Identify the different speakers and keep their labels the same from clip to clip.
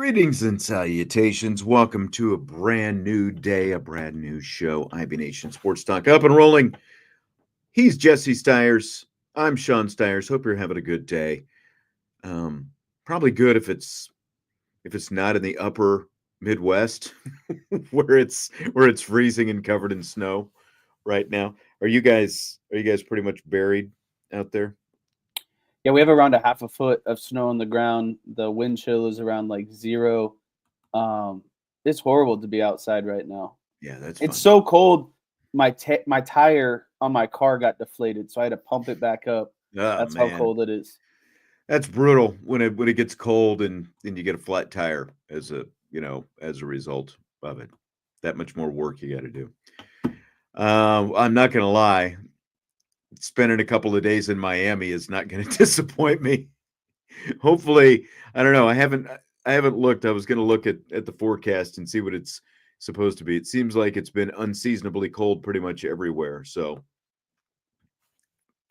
Speaker 1: Greetings and salutations. Welcome to a brand new day, a brand new show. IB Nation Sports Talk up and rolling. He's Jesse Stiers. I'm Sean Stiers. Hope you're having a good day. Probably good if it's not in the upper Midwest where it's freezing and covered in snow right now. Are you guys pretty much buried out there?
Speaker 2: Yeah, we have around a half a foot of snow on the ground. The wind chill is around like 0. It's horrible to be outside right now.
Speaker 1: Yeah, that's
Speaker 2: It's
Speaker 1: fun.
Speaker 2: so cold. My tire on my car got deflated, so I had to pump it back up.
Speaker 1: Oh,
Speaker 2: That's how
Speaker 1: man.
Speaker 2: cold it is.
Speaker 1: That's brutal when it gets cold and you get a flat tire as a result of it. That much more work you got to do. I'm not gonna lie, spending a couple of days in Miami is not going to disappoint me. Hopefully, I don't know. I haven't looked. I was going to look at the forecast and see what it's supposed to be. It seems like it's been unseasonably cold pretty much everywhere. So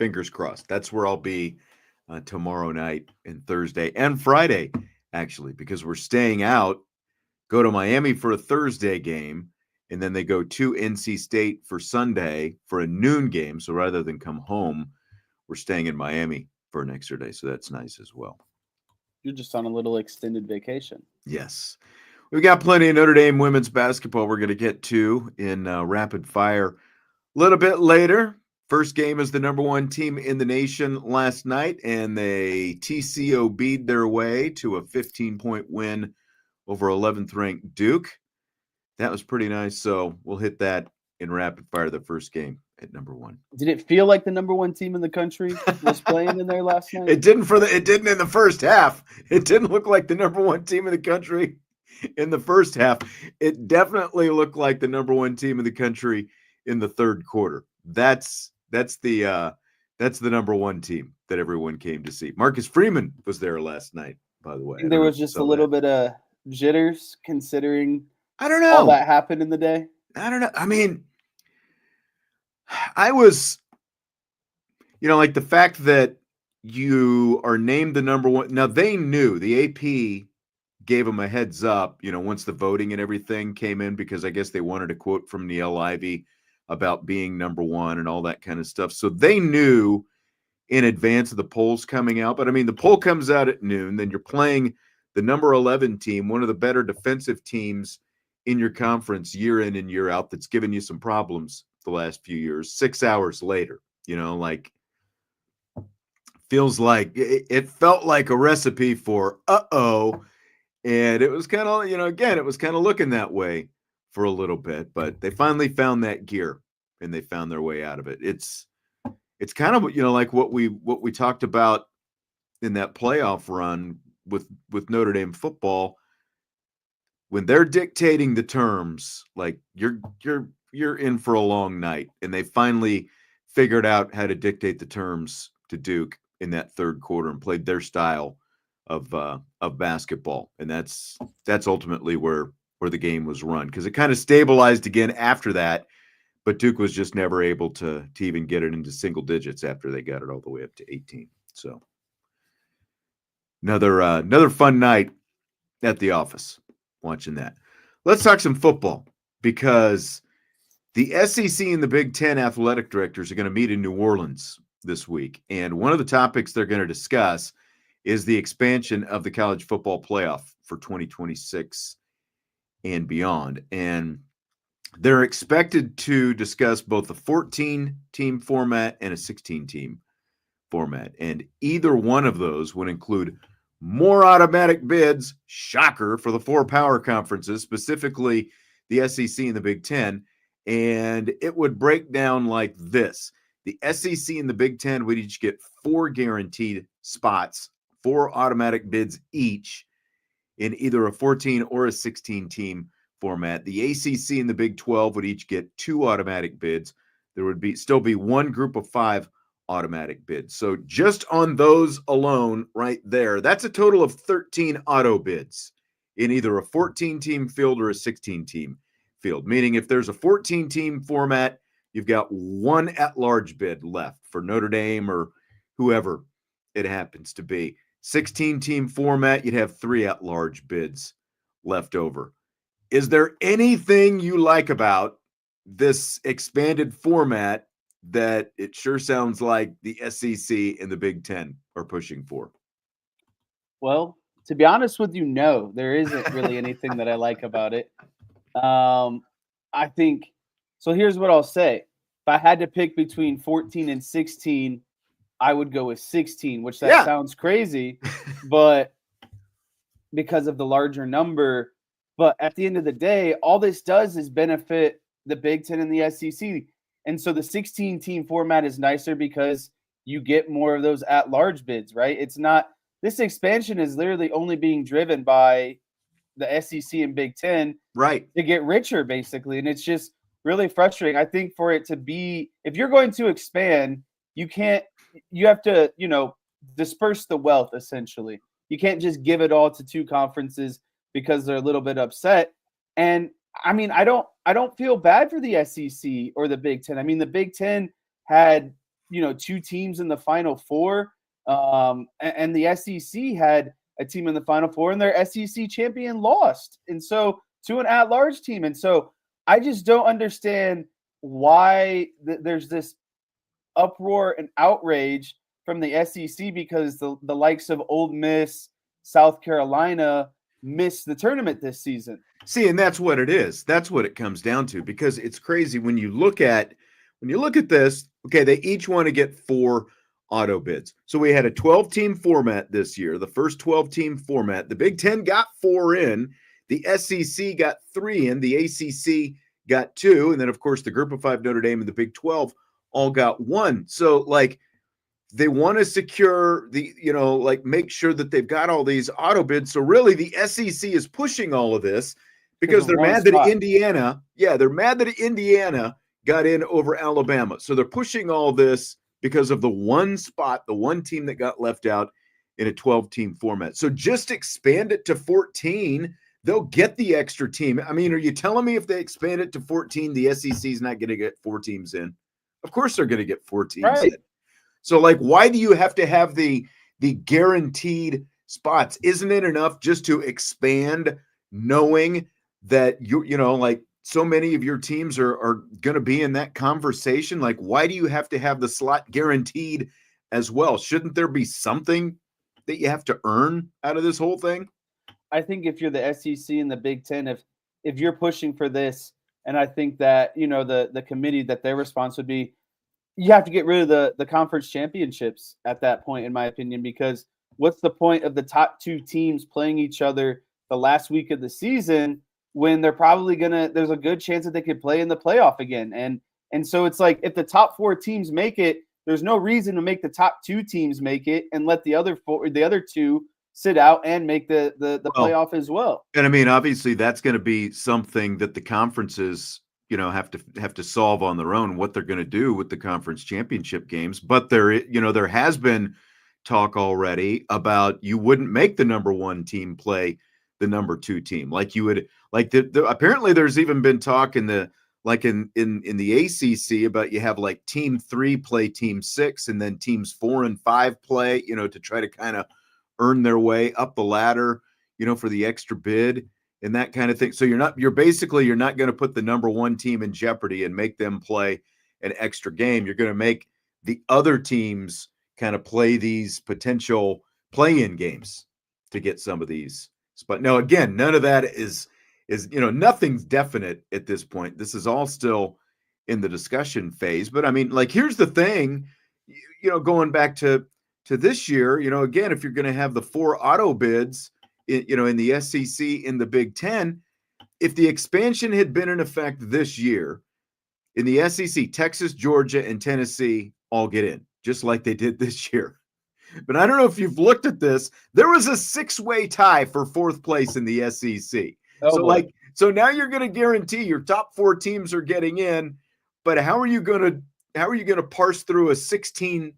Speaker 1: fingers crossed. That's where I'll be tomorrow night and Thursday and Friday, actually, because we're staying out. Go to Miami for a Thursday game, and then they go to NC State for Sunday for a noon game. So rather than come home, we're staying in Miami for an extra day. So that's nice as well.
Speaker 2: You're just on a little extended vacation.
Speaker 1: Yes. We've got plenty of Notre Dame women's basketball we're going to get to in rapid fire a little bit later. First game is the number one team in the nation last night, and they TCOB'd their way to a 15-point win over 11th ranked Duke. That was pretty nice. So we'll hit that in rapid fire, the first game at number one.
Speaker 2: Did it feel like the number one team in the country was playing in there last night?
Speaker 1: It didn't in the first half. It didn't look like the number one team in the country in the first half. It definitely looked like the number one team in the country in the third quarter. That's the number one team that everyone came to see. Marcus Freeman was there last night, by the way.
Speaker 2: I think there was just a little bit of jitters considering
Speaker 1: I don't know
Speaker 2: all that happened in the day.
Speaker 1: I don't know. I mean, I was, like the fact that you are named the number one. Now, they knew, the AP gave them a heads up, once the voting and everything came in, because I guess they wanted a quote from Niele Ivey about being number one and all that kind of stuff. So they knew in advance of the polls coming out. But I mean, the poll comes out at noon, then you're playing the number 11 team, one of the better defensive teams in your conference year in and year out, that's given you some problems the last few years. 6 hours later, feels like it felt like a recipe for and it was kind of, again, it was kind of looking that way for a little bit, but they finally found that gear and they found their way out of it. It's kind of, like what we talked about in that playoff run with Notre Dame football. When they're dictating the terms, like you're in for a long night, and they finally figured out how to dictate the terms to Duke in that third quarter and played their style of basketball, and that's ultimately where the game was run, because it kind of stabilized again after that, but Duke was just never able to even get it into single digits after they got it all the way up to 18. So another fun night at the office watching that. Let's talk some football, because the SEC and the Big Ten athletic directors are going to meet in New Orleans this week. And one of the topics they're going to discuss is the expansion of the college football playoff for 2026 and beyond. And they're expected to discuss both a 14-team format and a 16-team format. And either one of those would include more automatic bids, shocker, for the 4 power conferences, specifically the SEC and the Big Ten. And it would break down like this. The SEC and the Big Ten would each get 4 guaranteed spots, 4 automatic bids each, in either a 14 or a 16-team format. The ACC and the Big 12 would each get 2 automatic bids. There would still be 1 group of 5 automatic bids. So just on those alone right there, that's a total of 13 auto bids in either a 14-team field or a 16-team field. Meaning if there's a 14-team format, you've got 1 at-large bid left for Notre Dame or whoever it happens to be. 16-team format, you'd have 3 at-large bids left over. Is there anything you like about this expanded format that it sure sounds like the SEC and the Big Ten are pushing for?
Speaker 2: Well, to be honest with you, no, there isn't really anything that I like about it. I think so. Here's what I'll say: if I had to pick between 14 and 16, I would go with 16, which that sounds crazy, but because of the larger number. But at the end of the day, all this does is benefit the Big Ten and the SEC. And so the 16 team format is nicer because you get more of those at large bids, right? It's not, this expansion is literally only being driven by the SEC and Big Ten
Speaker 1: right
Speaker 2: to get richer, basically. And it's just really frustrating. I think for it to be, if you're going to expand, you have to, disperse the wealth essentially. You can't just give it all to two conferences because they're a little bit upset. And I mean, I don't feel bad for the SEC or the Big Ten. I mean, the Big Ten had, two teams in the Final Four, and the SEC had a team in the Final Four, and their SEC champion lost. And so to an at-large team. And so I just don't understand why there's this uproar and outrage from the SEC because the likes of Ole Miss, South Carolina missed the tournament this season.
Speaker 1: See, and that's what it is. That's what it comes down to, because it's crazy when you look at this. Okay, they each want to get 4 auto bids. So we had a 12-team format this year, the first 12-team format. The Big Ten got 4 in, the SEC got 3 in, the ACC got 2, and then of course the Group of 5 Notre Dame and the Big 12 all got 1. So they want to secure make sure that they've got all these auto bids. So really the SEC is pushing all of this because they're mad that Indiana got in over Alabama. So they're pushing all this because of the one spot, the one team that got left out in a 12-team format. So just expand it to 14. They'll get the extra team. I mean, are you telling me if they expand it to 14, the SEC is not going to get 4 teams in? Of course they're going to get 4 teams in. So, why do you have to have the guaranteed spots? Isn't it enough just to expand, knowing that so many of your teams are going to be in that conversation? Why do you have to have the slot guaranteed as well? Shouldn't there be something that you have to earn out of this whole thing?
Speaker 2: I think if you're the SEC and the Big Ten, if you're pushing for this, and I think that the committee, that their response would be, you have to get rid of the conference championships at that point, in my opinion, because what's the point of the top 2 teams playing each other the last week of the season when they're probably there's a good chance that they could play in the playoff again. And so it's like, if the top 4 teams make it, there's no reason to make the top 2 teams make it and let the other 2 sit out and make the playoff as well.
Speaker 1: And I mean, obviously that's going to be something that the conferences have to solve on their own, what they're going to do with the conference championship games. But there has been talk already about you wouldn't make the number 1 team play the number 2 team. Apparently there's even been talk in the ACC about you have team 3 play team 6 and then teams 4 and 5 play, to try to kind of earn their way up the ladder, for the extra bid and that kind of thing. So you're not going to put the number 1 team in jeopardy and make them play an extra game. You're going to make the other teams kind of play these potential play-in games to get some of these. But no, again, none of that is nothing's definite at this point. This is all still in the discussion phase. But I mean, here's the thing, going back to this year, again, if you're going to have the 4 auto bids, in the SEC, in the Big Ten, if the expansion had been in effect this year, in the SEC, Texas, Georgia, and Tennessee all get in, just like they did this year. But I don't know if you've looked at this. There was a 6-way tie for 4th place in the SEC. So now you're going to guarantee your top 4 teams are getting in, but how are you going to parse through a 6-team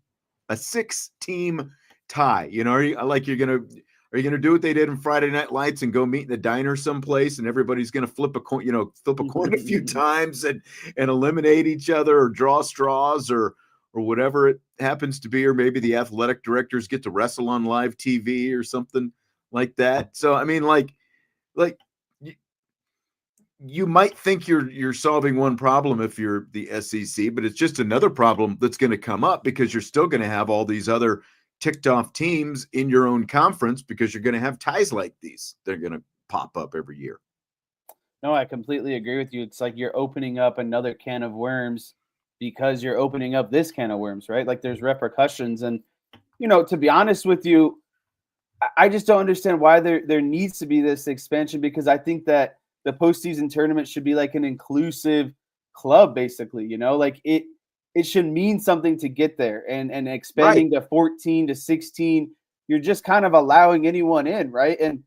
Speaker 1: tie? Are you going to do what they did in Friday Night Lights and go meet in the diner someplace and everybody's going to flip a coin a few times and eliminate each other or draw straws or whatever it happens to be, or maybe the athletic directors get to wrestle on live TV or something like that. So, I mean, you might think you're solving one problem if you're the SEC, but it's just another problem that's going to come up because you're still going to have all these other ticked off teams in your own conference because you're going to have ties like these. They're going to pop up every year.
Speaker 2: No, I completely agree with you. It's like you're opening up another can of worms because you're opening up this can of worms, right? Like there's repercussions. And, to be honest with you, I just don't understand why there needs to be this expansion, because I think that the postseason tournament should be like an inclusive club, basically, like it should mean something to get there, and expanding to 14 to 16, you're just kind of allowing anyone in, right? And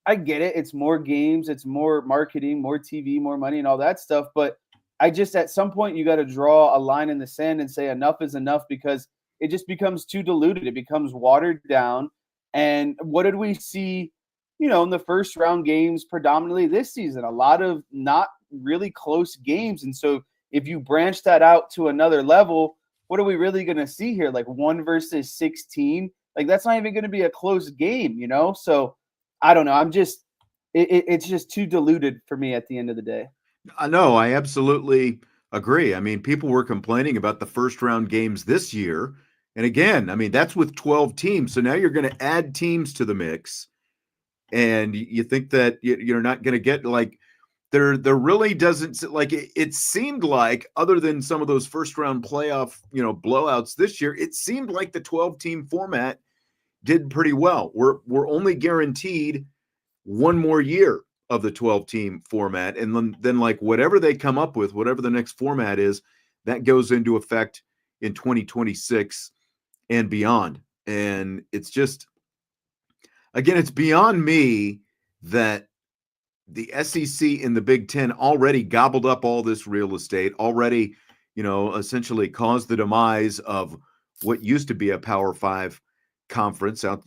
Speaker 2: I get it. It's more games, it's more marketing, more TV, more money, and all that stuff. But I just, at some point, you got to draw a line in the sand and say enough is enough, because it just becomes too diluted. It becomes watered down. And what did we see, in the first round games predominantly this season? A lot of not really close games. And so if you branch that out to another level, what are we really going to see here? Like 1 versus 16? Like that's not even going to be a close game, So I don't know. It's just too diluted for me at the end of the day.
Speaker 1: No, I absolutely agree. I mean, people were complaining about the first round games this year. And again, I mean, that's with 12 teams. So now you're going to add teams to the mix. And you think that you're not going to get like, there really doesn't, like, it seemed like, other than some of those first round playoff, blowouts this year, it seemed like the 12 team format did pretty well. We're only guaranteed one more year of the 12 team format. And then like whatever they come up with, whatever the next format is, that goes into effect in 2026 and beyond. And it's just, again, it's beyond me that the SEC and the Big Ten already gobbled up all this real estate, already, essentially caused the demise of what used to be a Power 5 conference out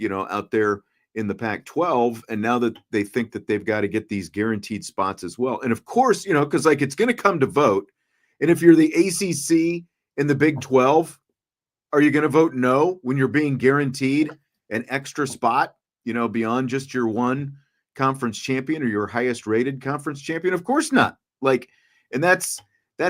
Speaker 1: there in the Pac-12. And now that they think that they've got to get these guaranteed spots as well. And of course, because like it's going to come to vote. And if you're the ACC and the Big 12, are you going to vote no when you're being guaranteed an extra spot, beyond just your one conference champion or your highest rated conference champion? Of course not. Like, and that's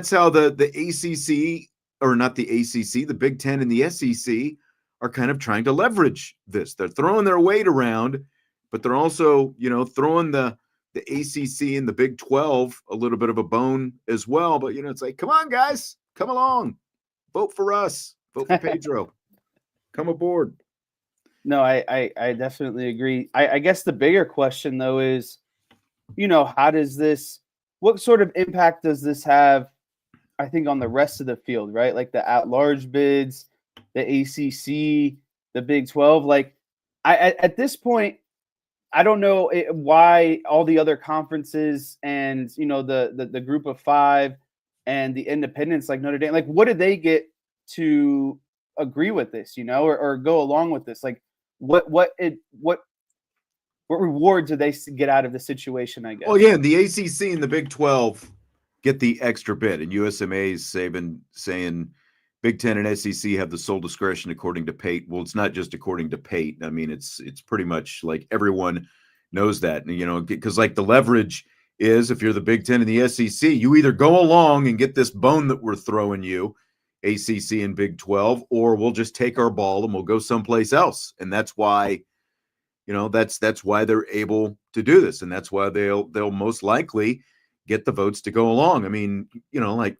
Speaker 1: how the ACC, or not the ACC, the Big Ten and the SEC are kind of trying to leverage this. They're throwing their weight around, but they're also, throwing the ACC and the Big 12 a little bit of a bone as well. But, it's like, come on, guys, come along, vote for us, vote for Pedro, come aboard.
Speaker 2: No, I definitely agree. I guess the bigger question, though, is, what sort of impact does this have, I think, on the rest of the field, right? Like the at-large bids, the ACC, the Big 12. Like, at this point, I don't know why all the other conferences and, the group of 5 and the independents like Notre Dame, like, what did they get to agree with this, or go along with this? Like, what rewards do they get out of the situation, I guess?
Speaker 1: Well, yeah, the ACC and the Big 12 get the extra bid, and USMA is saying Big 10 and SEC have the sole discretion according to Pate. Well, it's not just according to Pate. I mean, it's pretty much like everyone knows that, because like the leverage is, if you're the Big 10 and the SEC, you either go along and get this bone that we're throwing you, ACC and Big 12, or we'll just take our ball and we'll go someplace else. And that's why, that's why they're able to do this. And that's why they'll most likely get the votes to go along. I mean, like,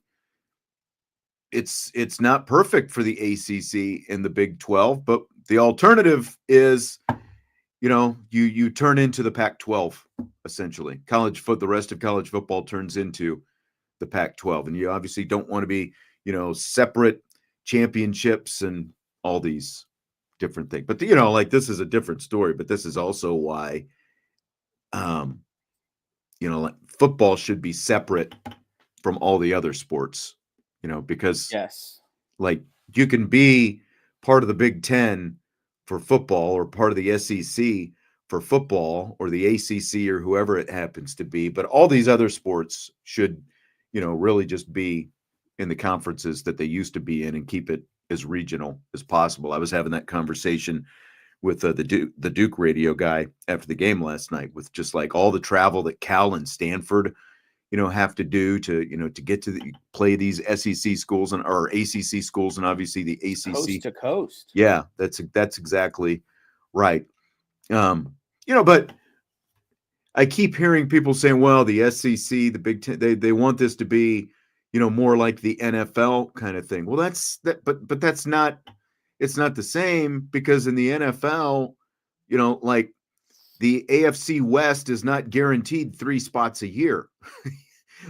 Speaker 1: it's not perfect for the ACC and the Big 12, but the alternative is, you turn into the Pac-12, essentially. The rest of college football turns into the Pac-12. And you obviously don't want to be, separate championships and all these different things. But, like, this is a different story, but this is also why, like, football should be separate from all the other sports, because
Speaker 2: yes,
Speaker 1: like, you can be part of the Big 10 for football, or part of the SEC for football, or the ACC, or whoever it happens to be. But all these other sports should, really just be in the conferences that they used to be in, and keep it as regional as possible. I was having that conversation with the Duke radio guy after the game last night, with just like all the travel that Cal and Stanford, have to do to get to play these SEC schools or ACC schools, and obviously the ACC
Speaker 2: coast to coast.
Speaker 1: Yeah, that's exactly right. But I keep hearing people saying, well, the SEC, the Big Ten, they want this to be, more like the NFL kind of thing. Well, but that's not, it's not the same, because in the NFL, like the AFC West is not guaranteed 3 spots a year.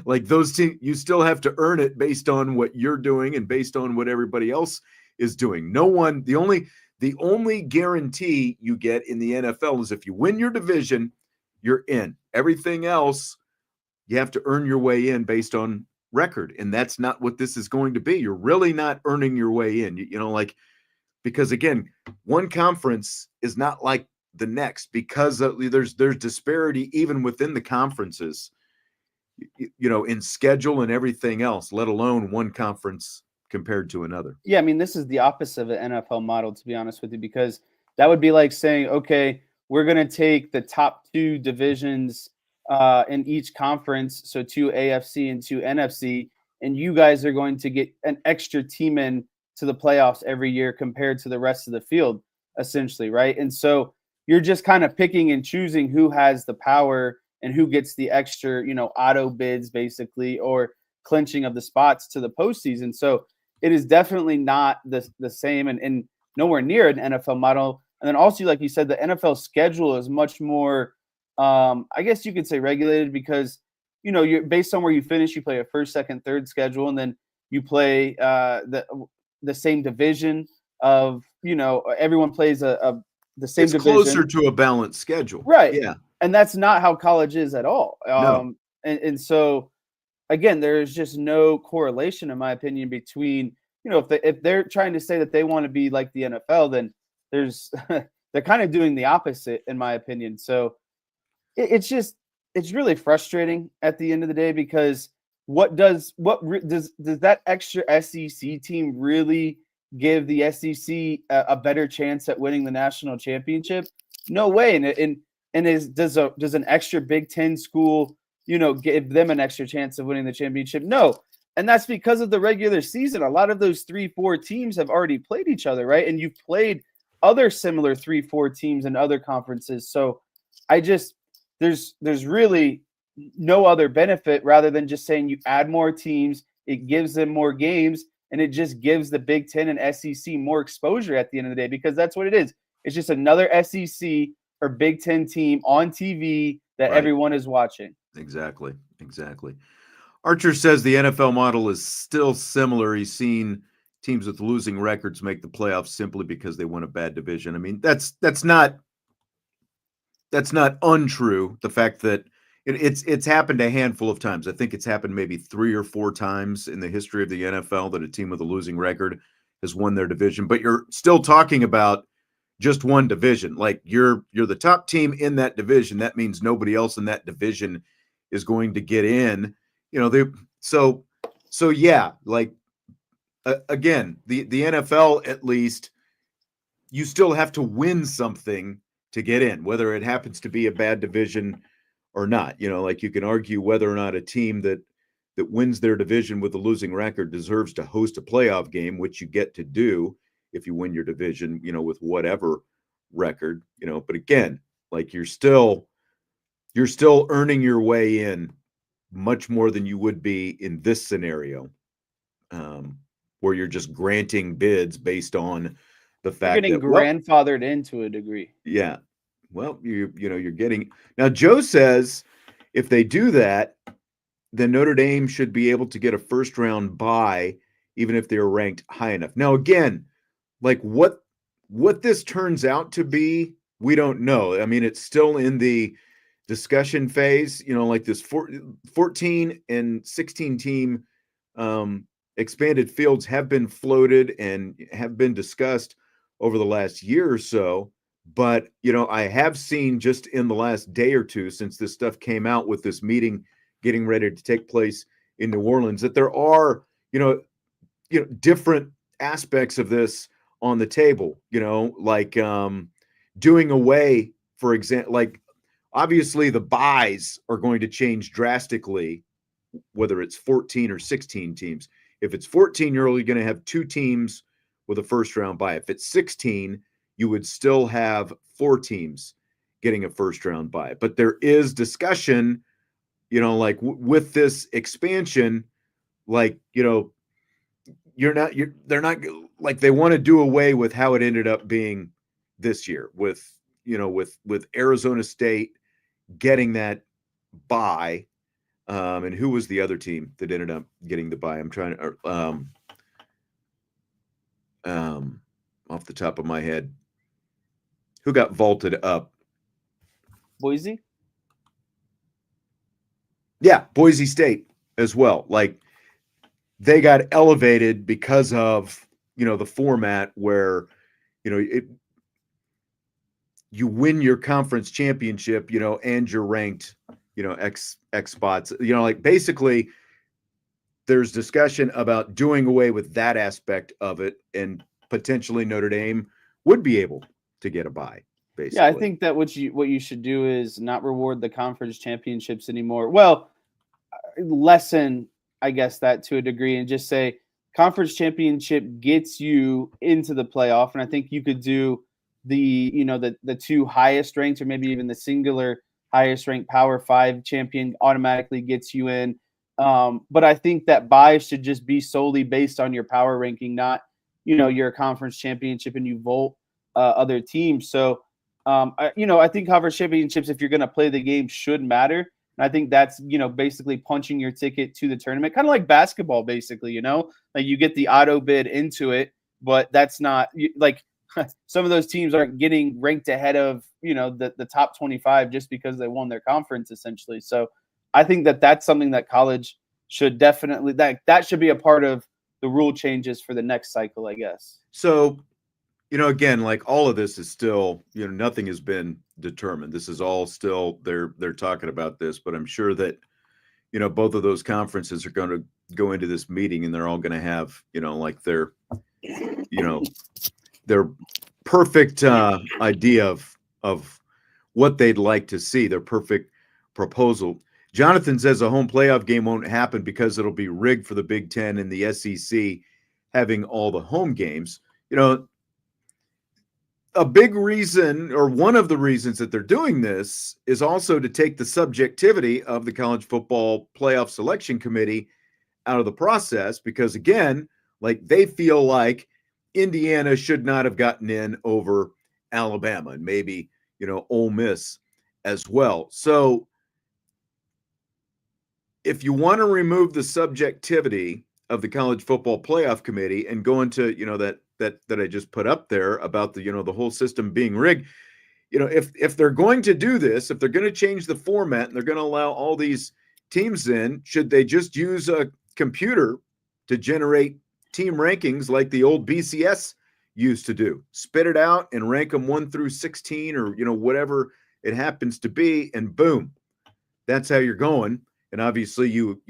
Speaker 1: Like those teams, you still have to earn it based on what you're doing and based on what everybody else is doing. The only guarantee you get in the NFL is if you win your division, you're in. Everything else, you have to earn your way in based on record. And that's not what this is going to be. You're really not earning your way in, because again, one conference is not like the next, because there's disparity even within the conferences, in schedule and everything else, let alone one conference compared to another.
Speaker 2: Yeah, I mean, this is the opposite of an NFL model, to be honest with you, because that would be like saying, okay, we're going to take the top 2 divisions in each conference, so 2 AFC and 2 NFC, and you guys are going to get an extra team in to the playoffs every year compared to the rest of the field, essentially, right? And so you're just kind of picking and choosing who has the power and who gets the extra, auto bids, basically, or clinching of the spots to the postseason. So it is definitely not the same and nowhere near an NFL model. And then also, like you said, the NFL schedule is much more, I guess you could say, regulated, because, you're based on where you finish, you play a first, second, third schedule, and then you play the same division of, everyone plays the same
Speaker 1: it's
Speaker 2: division.
Speaker 1: Closer to a balanced schedule.
Speaker 2: Right.
Speaker 1: Yeah.
Speaker 2: And that's not how college is at all.
Speaker 1: No.
Speaker 2: And so, again, there's just no correlation, in my opinion, between, if they're trying to say that they want to be like the NFL, then they're kind of doing the opposite, in my opinion. So it's really frustrating at the end of the day, because does that extra SEC team really give the SEC a better chance at winning the national championship? No way. Does an extra Big Ten school, give them an extra chance of winning the championship? No. And that's because of the regular season. A lot of those 3-4 teams have already played each other, right? And you've played other similar 3-4 teams in other conferences. So there's really no other benefit, rather than just saying you add more teams, it gives them more games, and it just gives the Big Ten and SEC more exposure at the end of the day, because that's what it is. It's just another SEC or Big Ten team on TV that everyone is watching.
Speaker 1: Exactly. Archer says the NFL model is still similar. He's seen teams with losing records make the playoffs simply because they won a bad division. I mean, that's not untrue. The fact that it's happened a handful of times. I think it's happened maybe 3 or 4 times in the history of the NFL that a team with a losing record has won their division. But you're still talking about just one division. Like you're the top team in that division. That means nobody else in that division is going to get in. So yeah, like again, the NFL, at least, you still have to win something to get in, whether it happens to be a bad division or not. Like you can argue whether or not a team that wins their division with a losing record deserves to host a playoff game, which you get to do if you win your division, with whatever record, but again, like you're still earning your way in much more than you would be in this scenario, where you're just granting bids based on the fact
Speaker 2: you're getting
Speaker 1: that
Speaker 2: grandfathered into a degree.
Speaker 1: Yeah. Well, you're getting now. Joe says if they do that, then Notre Dame should be able to get a first round bye, even if they're ranked high enough. Now, again, like what this turns out to be, we don't know. I mean, it's still in the discussion phase, like this 14 and 16 team expanded fields have been floated and have been discussed over the last year or so. But, I have seen just in the last day or two since this stuff came out with this meeting getting ready to take place in New Orleans, that there are, different aspects of this on the table, like, doing away, for example, like obviously the buys are going to change drastically, whether it's 14 or 16 teams. If it's 14, you're only going to have 2 teams with a first round bye. If it's 16, you would still have 4 teams getting a first round bye. But there is discussion, like with this expansion, like, they're not like, they want to do away with how it ended up being this year with Arizona State getting that bye. And who was the other team that ended up getting the bye? I'm trying to, off the top of my head, who got vaulted up?
Speaker 2: Boise?
Speaker 1: Yeah, Boise State as well. Like, they got elevated because of, the format where, you win your conference championship, and you're ranked, X spots, like basically there's discussion about doing away with that aspect of it, and potentially Notre Dame would be able to get a bye. Basically.
Speaker 2: Yeah, I think that what you should do is not reward the conference championships anymore. Well, lessen, I guess, that to a degree, and just say conference championship gets you into the playoff. And I think you could do the 2 highest ranked, or maybe even the singular highest ranked Power 5 champion automatically gets you in. But I think that buys should just be solely based on your power ranking, not, your conference championship and you vote other teams. So, I think conference championships, if you're going to play the game, should matter. And I think that's, basically punching your ticket to the tournament, kind of like basketball, basically, like you get the auto bid into it, but that's not like some of those teams aren't getting ranked ahead of, the top 25 just because they won their conference, essentially. So I think that that's something that college should definitely, that should be a part of the rule changes for the next cycle, I guess.
Speaker 1: So, again, like all of this is still, nothing has been determined. This is all still, they're talking about this, but I'm sure that, both of those conferences are going to go into this meeting, and they're all going to have, like their perfect idea of what they'd like to see, their perfect proposal. Jonathan says a home playoff game won't happen because it'll be rigged for the Big Ten and the SEC having all the home games. A big reason, or one of the reasons that they're doing this, is also to take the subjectivity of the College Football Playoff Selection Committee out of the process, because again, like, they feel like Indiana should not have gotten in over Alabama, and maybe, Ole Miss as well. So if you want to remove the subjectivity of the College Football Playoff Committee and go into, that I just put up there about the, the whole system being rigged, if they're going to do this, if they're going to change the format and they're going to allow all these teams in, should they just use a computer to generate team rankings like the old BCS used to do? Spit it out and rank them 1 through 16, or, whatever it happens to be, and boom, that's how you're going. And obviously you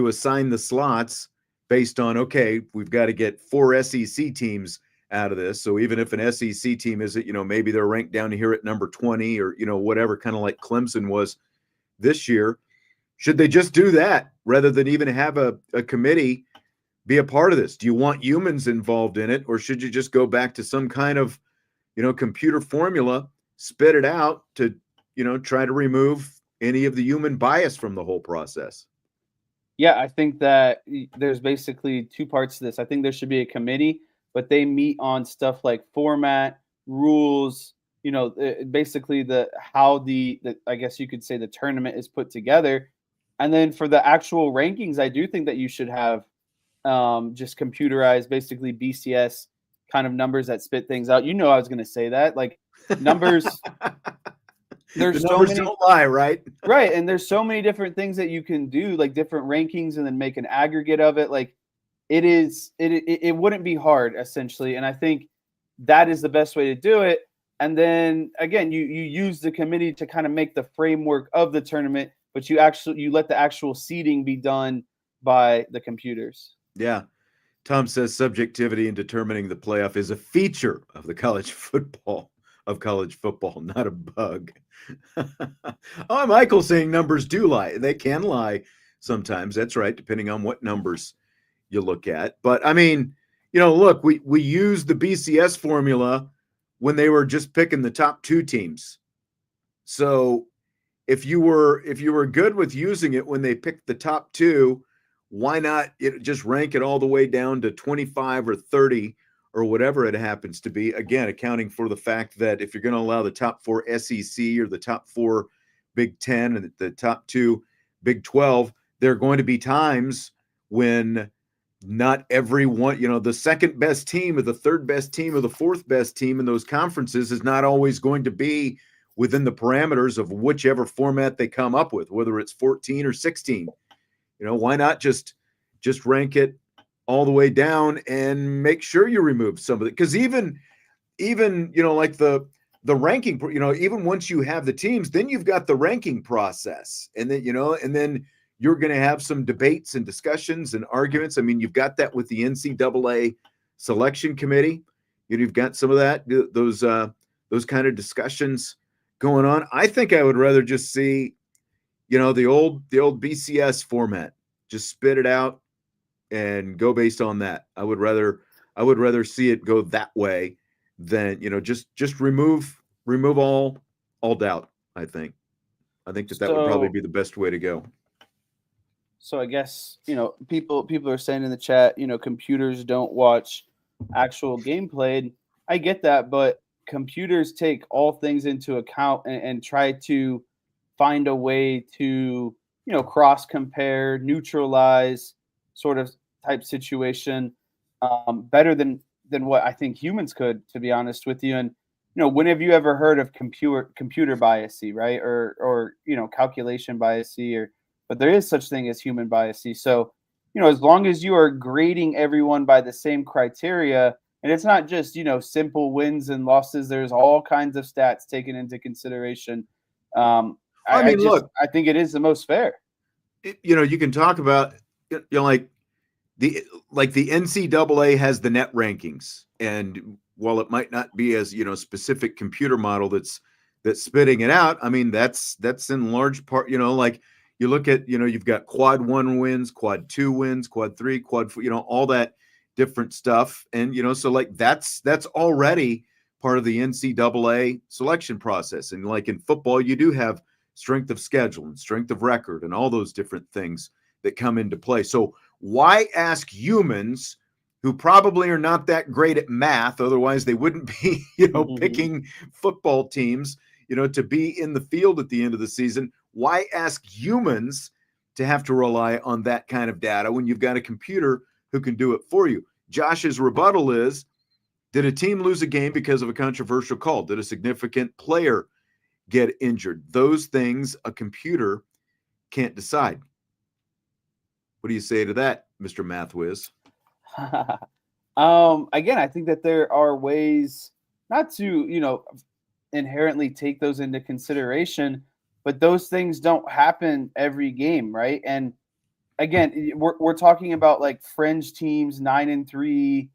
Speaker 1: assign the slots based on, okay, we've got to get 4 SEC teams out of this. So even if an SEC team isn't, maybe they're ranked down here at number 20, or, whatever, kind of like Clemson was this year, should they just do that rather than even have a committee be a part of this? Do you want humans involved in it, or should you just go back to some kind of, computer formula, spit it out to, try to remove any of the human bias from the whole process?
Speaker 2: Yeah, I think that there's basically 2 parts to this. I think there should be a committee, but they meet on stuff like format, rules, basically how the I guess you could say the tournament is put together. And then for the actual rankings, I do think that you should have just computerized, basically BCS kind of numbers that spit things out. I was going to say that, like, numbers. There's
Speaker 1: the numbers don't lie, right?
Speaker 2: Right, and there's so many different things that you can do, like different rankings, and then make an aggregate of it. Like, it wouldn't be hard, essentially, and I think that is the best way to do it. And then again, you use the committee to kind of make the framework of the tournament, but you let the actual seeding be done by the computers.
Speaker 1: Yeah. Tom says subjectivity in determining the playoff is a feature of the college football of college football, not a bug. Oh, Michael saying numbers do lie. They can lie sometimes. That's right, depending on what numbers you look at. But I mean, look, we used the BCS formula when they were just picking the top 2 teams. So if you were good with using it when they picked the top 2, why not just rank it all the way down to 25 or 30 or whatever it happens to be? Again, accounting for the fact that if you're going to allow the top 4 SEC or the top 4 Big 10 and the top 2 Big 12, there are going to be times when not everyone, the second best team or the third best team or the fourth best team in those conferences is not always going to be within the parameters of whichever format they come up with, whether it's 14 or 16. Why not just rank it all the way down and make sure you remove some of it? Because even like the ranking, even once you have the teams, then you've got the ranking process, and then you're going to have some debates and discussions and arguments. I mean, you've got that with the NCAA selection committee. You've got some of that, those kind of discussions going on. I think I would rather just see, the old BCS format, just spit it out and go based on that. I would rather see it go that way than, just remove all doubt. I think that would probably be the best way to go.
Speaker 2: So I guess, people are saying in the chat, computers don't watch actual game played. I get that, but computers take all things into account and try to find a way to, cross compare, neutralize sort of type situation better than what I think humans could, to be honest with you. And, when have you ever heard of computer bias, right? Or calculation bias, but there is such thing as human bias. So, as long as you are grading everyone by the same criteria, and it's not just, simple wins and losses, there's all kinds of stats taken into consideration. I think it is the most fair.
Speaker 1: You can talk about, like the NCAA has the net rankings, and while it might not be as specific computer model that's spitting it out, I mean that's in large part, like you look at, you've got quad 1 wins, quad 2 wins, quad 3, quad 4, all that different stuff, and so like that's already part of the NCAA selection process. And like in football, you do have strength of schedule and strength of record and all those different things that come into play. So why ask humans who probably are not that great at math, otherwise they wouldn't be, picking football teams, to be in the field at the end of the season? Why ask humans to have to rely on that kind of data when you've got a computer who can do it for you? Josh's rebuttal is, did a team lose a game because of a controversial call? Did a significant player get injured? Those things a computer can't decide. What do you say to that, Mr. Math Whiz?
Speaker 2: Again, I think that there are ways not to, inherently take those into consideration, but those things don't happen every game, right? And again, we're talking about like fringe teams, 9-3,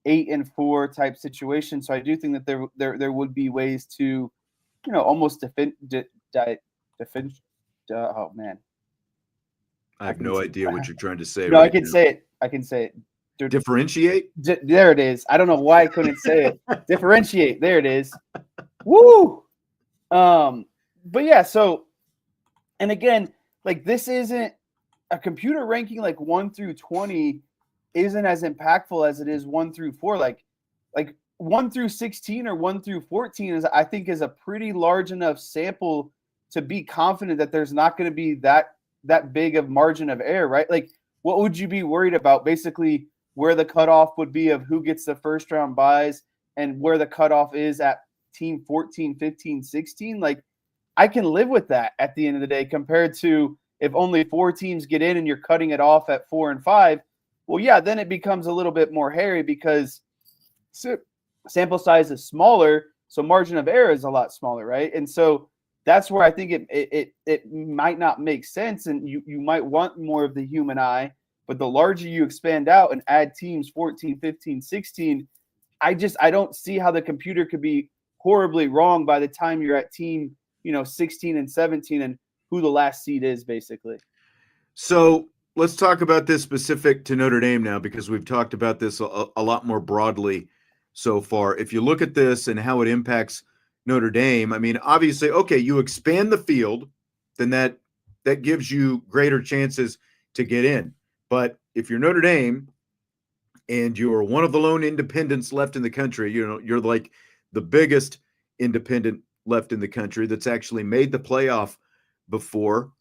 Speaker 2: 8-4 type situation. So I do think that there would be ways to, almost defend. Oh man,
Speaker 1: I have no idea what you're trying to say.
Speaker 2: No, right, I can say it. I can say it.
Speaker 1: Differentiate?
Speaker 2: There it is. I don't know why I couldn't say it. Differentiate. There it is. Woo! But yeah, so, and again, like this isn't a computer ranking, like 1 through 20 isn't as impactful as it is 1 through 4. Like 1 through 16 or 1 through 14 I think is a pretty large enough sample to be confident that there's not going to be that big of margin of error, right? Like, what would you be worried about? Basically, where the cutoff would be of who gets the first round buys and where the cutoff is at team 14, 15, 16. Like, I can live with that at the end of the day, compared to if only 4 teams get in and you're cutting it off at 4 and 5. Well, yeah, then it becomes a little bit more hairy because sample size is smaller, so margin of error is a lot smaller, right? And so that's where I think it might not make sense, and you might want more of the human eye. But the larger you expand out and add teams 14, 15, 16, I don't see how the computer could be horribly wrong by the time you're at team, 16 and 17 and who the last seed is basically.
Speaker 1: So let's talk about this specific to Notre Dame now, because we've talked about this a lot more broadly so far. If you look at this and how it impacts Notre Dame, I mean, obviously, okay, you expand the field, then that gives you greater chances to get in. But if you're Notre Dame and you're one of the lone independents left in the country, you're like the biggest independent left in the country that's actually made the playoff before.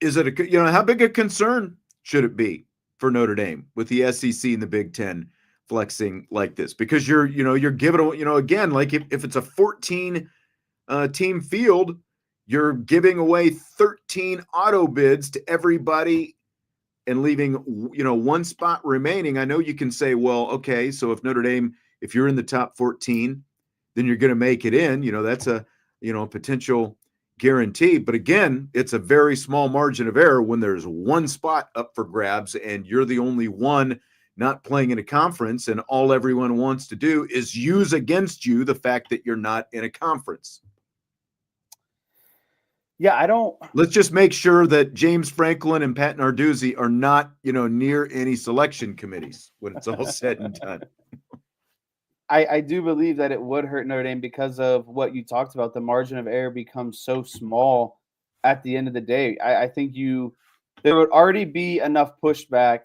Speaker 1: Is it how big a concern should it be for Notre Dame with the SEC and the Big Ten flexing like this? Because you're giving, again, like if it's a 14 team field, you're giving away 13 auto bids to everybody and leaving, one spot remaining. I know you can say, well, okay, so if Notre Dame, if you're in the top 14, then you're going to make it in. That's a potential guarantee. But again, it's a very small margin of error when there's one spot up for grabs and you're the only one not playing in a conference, and all everyone wants to do is use against you the fact that you're not in a conference.
Speaker 2: Yeah,
Speaker 1: let's just make sure that James Franklin and Pat Narduzzi are not, near any selection committees when it's all said and done.
Speaker 2: I do believe that it would hurt Notre Dame because of what you talked about. The margin of error becomes so small at the end of the day. I think there would already be enough pushback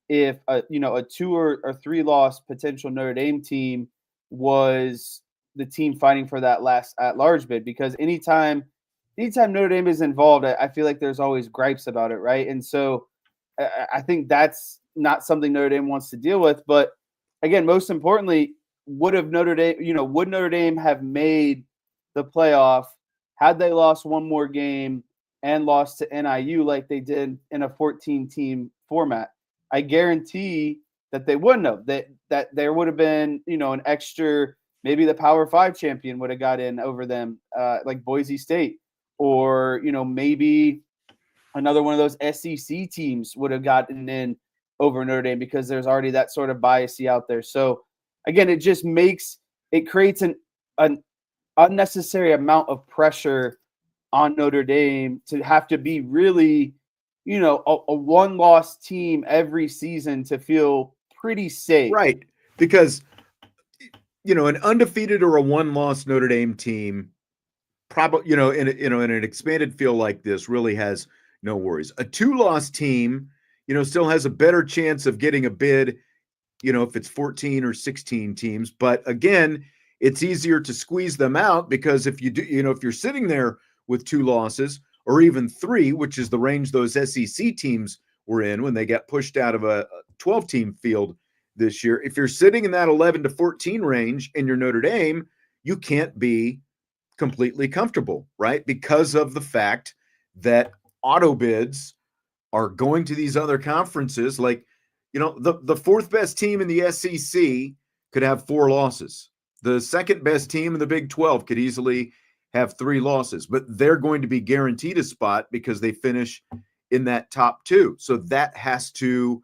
Speaker 2: if a 2 or 3 loss potential Notre Dame team was the team fighting for that last at-large bid, because anytime Notre Dame is involved, I feel like there's always gripes about it, right? And so I think that's not something Notre Dame wants to deal with. But again, most importantly, would Notre Dame have made the playoff had they lost one more game and lost to NIU like they did in a 14-team format? I guarantee that they wouldn't have. That there would have been, an extra, maybe the Power 5 champion would have got in over them, like Boise State. Or, maybe another one of those SEC teams would have gotten in over Notre Dame, because there's already that sort of bias out there. So, again, it creates an unnecessary amount of pressure on Notre Dame to have to be really, a one-loss team every season to feel pretty safe.
Speaker 1: Right. Because, an undefeated or a one-loss Notre Dame team probably, in an expanded field like this really has no worries. A 2-loss team, still has a better chance of getting a bid, if it's 14 or 16 teams. But again, it's easier to squeeze them out, because if you do, if you're sitting there with 2 losses or even 3, which is the range those SEC teams were in when they got pushed out of a 12-team field this year, if you're sitting in that 11 to 14 range and you're Notre Dame, you can't be completely comfortable, right? Because of the fact that auto bids are going to these other conferences. Like, the 4th best team in the SEC could have 4 losses. The 2nd best team in the Big 12 could easily have 3 losses, but they're going to be guaranteed a spot because they finish in that top 2. So that has to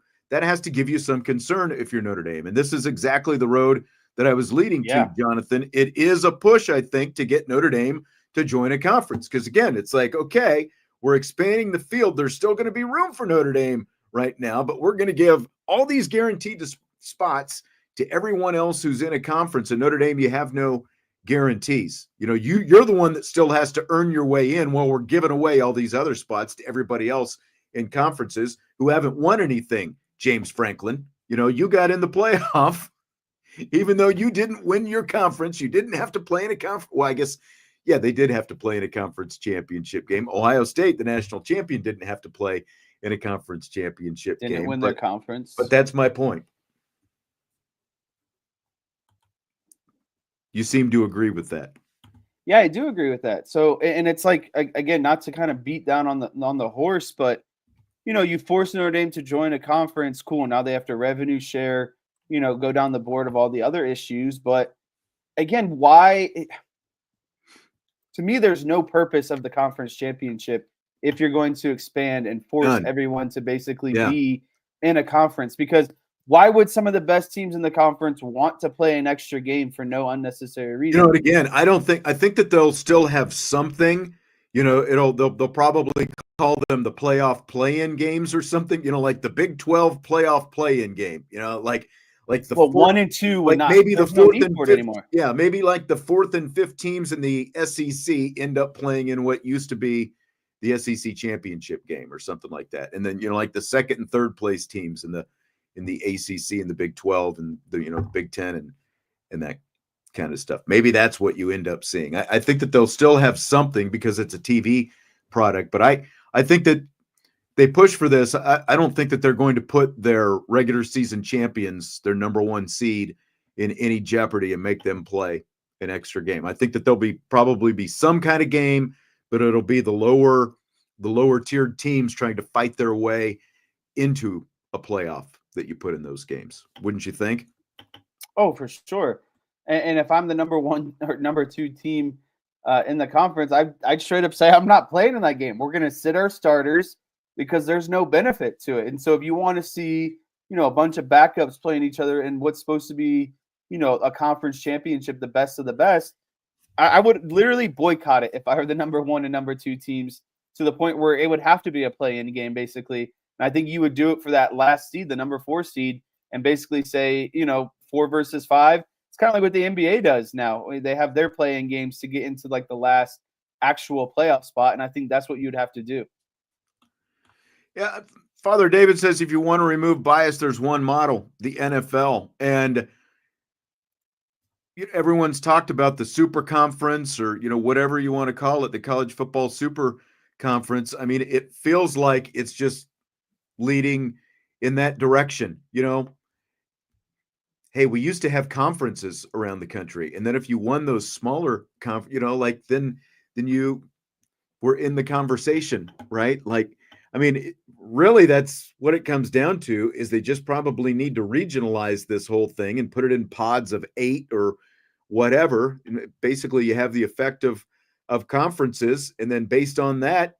Speaker 1: give you some concern if you're Notre Dame. And this is exactly the road that I was leading to, Jonathan. It is a push, I think, to get Notre Dame to join a conference. Because again, it's like, okay, we're expanding the field. There's still going to be room for Notre Dame right now, but we're going to give all these guaranteed spots to everyone else who's in a conference. And Notre Dame, you have no guarantees. You're the one that still has to earn your way in, while we're giving away all these other spots to everybody else in conferences who haven't won anything. James Franklin, you got in the playoff. Even though you didn't win your conference, you didn't have to play in a conference. Well, I guess, yeah, they did have to play in a conference championship game. Ohio State, the national champion, didn't have to play in a conference championship game.
Speaker 2: Didn't win their conference.
Speaker 1: But that's my point. You seem to agree with that.
Speaker 2: Yeah, I do agree with that. So, and it's like, again, not to kind of beat down on the horse, but, you force Notre Dame to join a conference. Cool. Now they have to revenue share, go down the board of all the other issues. But again, to me, there's no purpose of the conference championship if you're going to expand and force everyone to basically be in a conference. Because why would some of the best teams in the conference want to play an extra game for no unnecessary reason?
Speaker 1: And again, I think that they'll still have something. They'll probably call them the playoff play-in games or something. Like the Big 12 playoff play-in game. Like the
Speaker 2: 1 and 2 would
Speaker 1: like
Speaker 2: not.
Speaker 1: maybe the
Speaker 2: There's no
Speaker 1: fourth
Speaker 2: need
Speaker 1: and
Speaker 2: for it
Speaker 1: fifth.
Speaker 2: anymore.
Speaker 1: Yeah, maybe like the fourth and fifth teams in the SEC end up playing in what used to be the SEC championship game or something like that. And then like the second and third place teams in the ACC and the Big 12 and the Big 10 and that kind of stuff. Maybe that's what you end up seeing. I think that they'll still have something because it's a TV product, but I think that they push for this. I don't think that they're going to put their regular season champions, their number one seed, in any jeopardy and make them play an extra game. I think that there'll probably be some kind of game, but it'll be the lower tiered teams trying to fight their way into a playoff that you put in those games. Wouldn't you think?
Speaker 2: Oh, for sure. And if I'm the number one or number two team in the conference, I'd straight up say I'm not playing in that game. We're going to sit our starters because there's no benefit to it. And so if you want to see, a bunch of backups playing each other in what's supposed to be, a conference championship, the best of the best, I would literally boycott it if I were the number one and number two teams, to the point where it would have to be a play-in game, basically. And I think you would do it for that last seed, the number 4 seed, and basically say, 4 versus 5. It's kind of like what the NBA does now. They have their play-in games to get into like the last actual playoff spot, and I think that's what you'd have to do.
Speaker 1: Yeah, Father David says if you want to remove bias, there's one model, the NFL. And everyone's talked about the super conference or, whatever you want to call it, the college football super conference. I mean, it feels like it's just leading in that direction. Hey, we used to have conferences around the country. And then if you won those smaller then you were in the conversation, right? Really, that's what it comes down to, is they just probably need to regionalize this whole thing and put it in pods of 8 or whatever. And basically, you have the effect of conferences, and then based on that,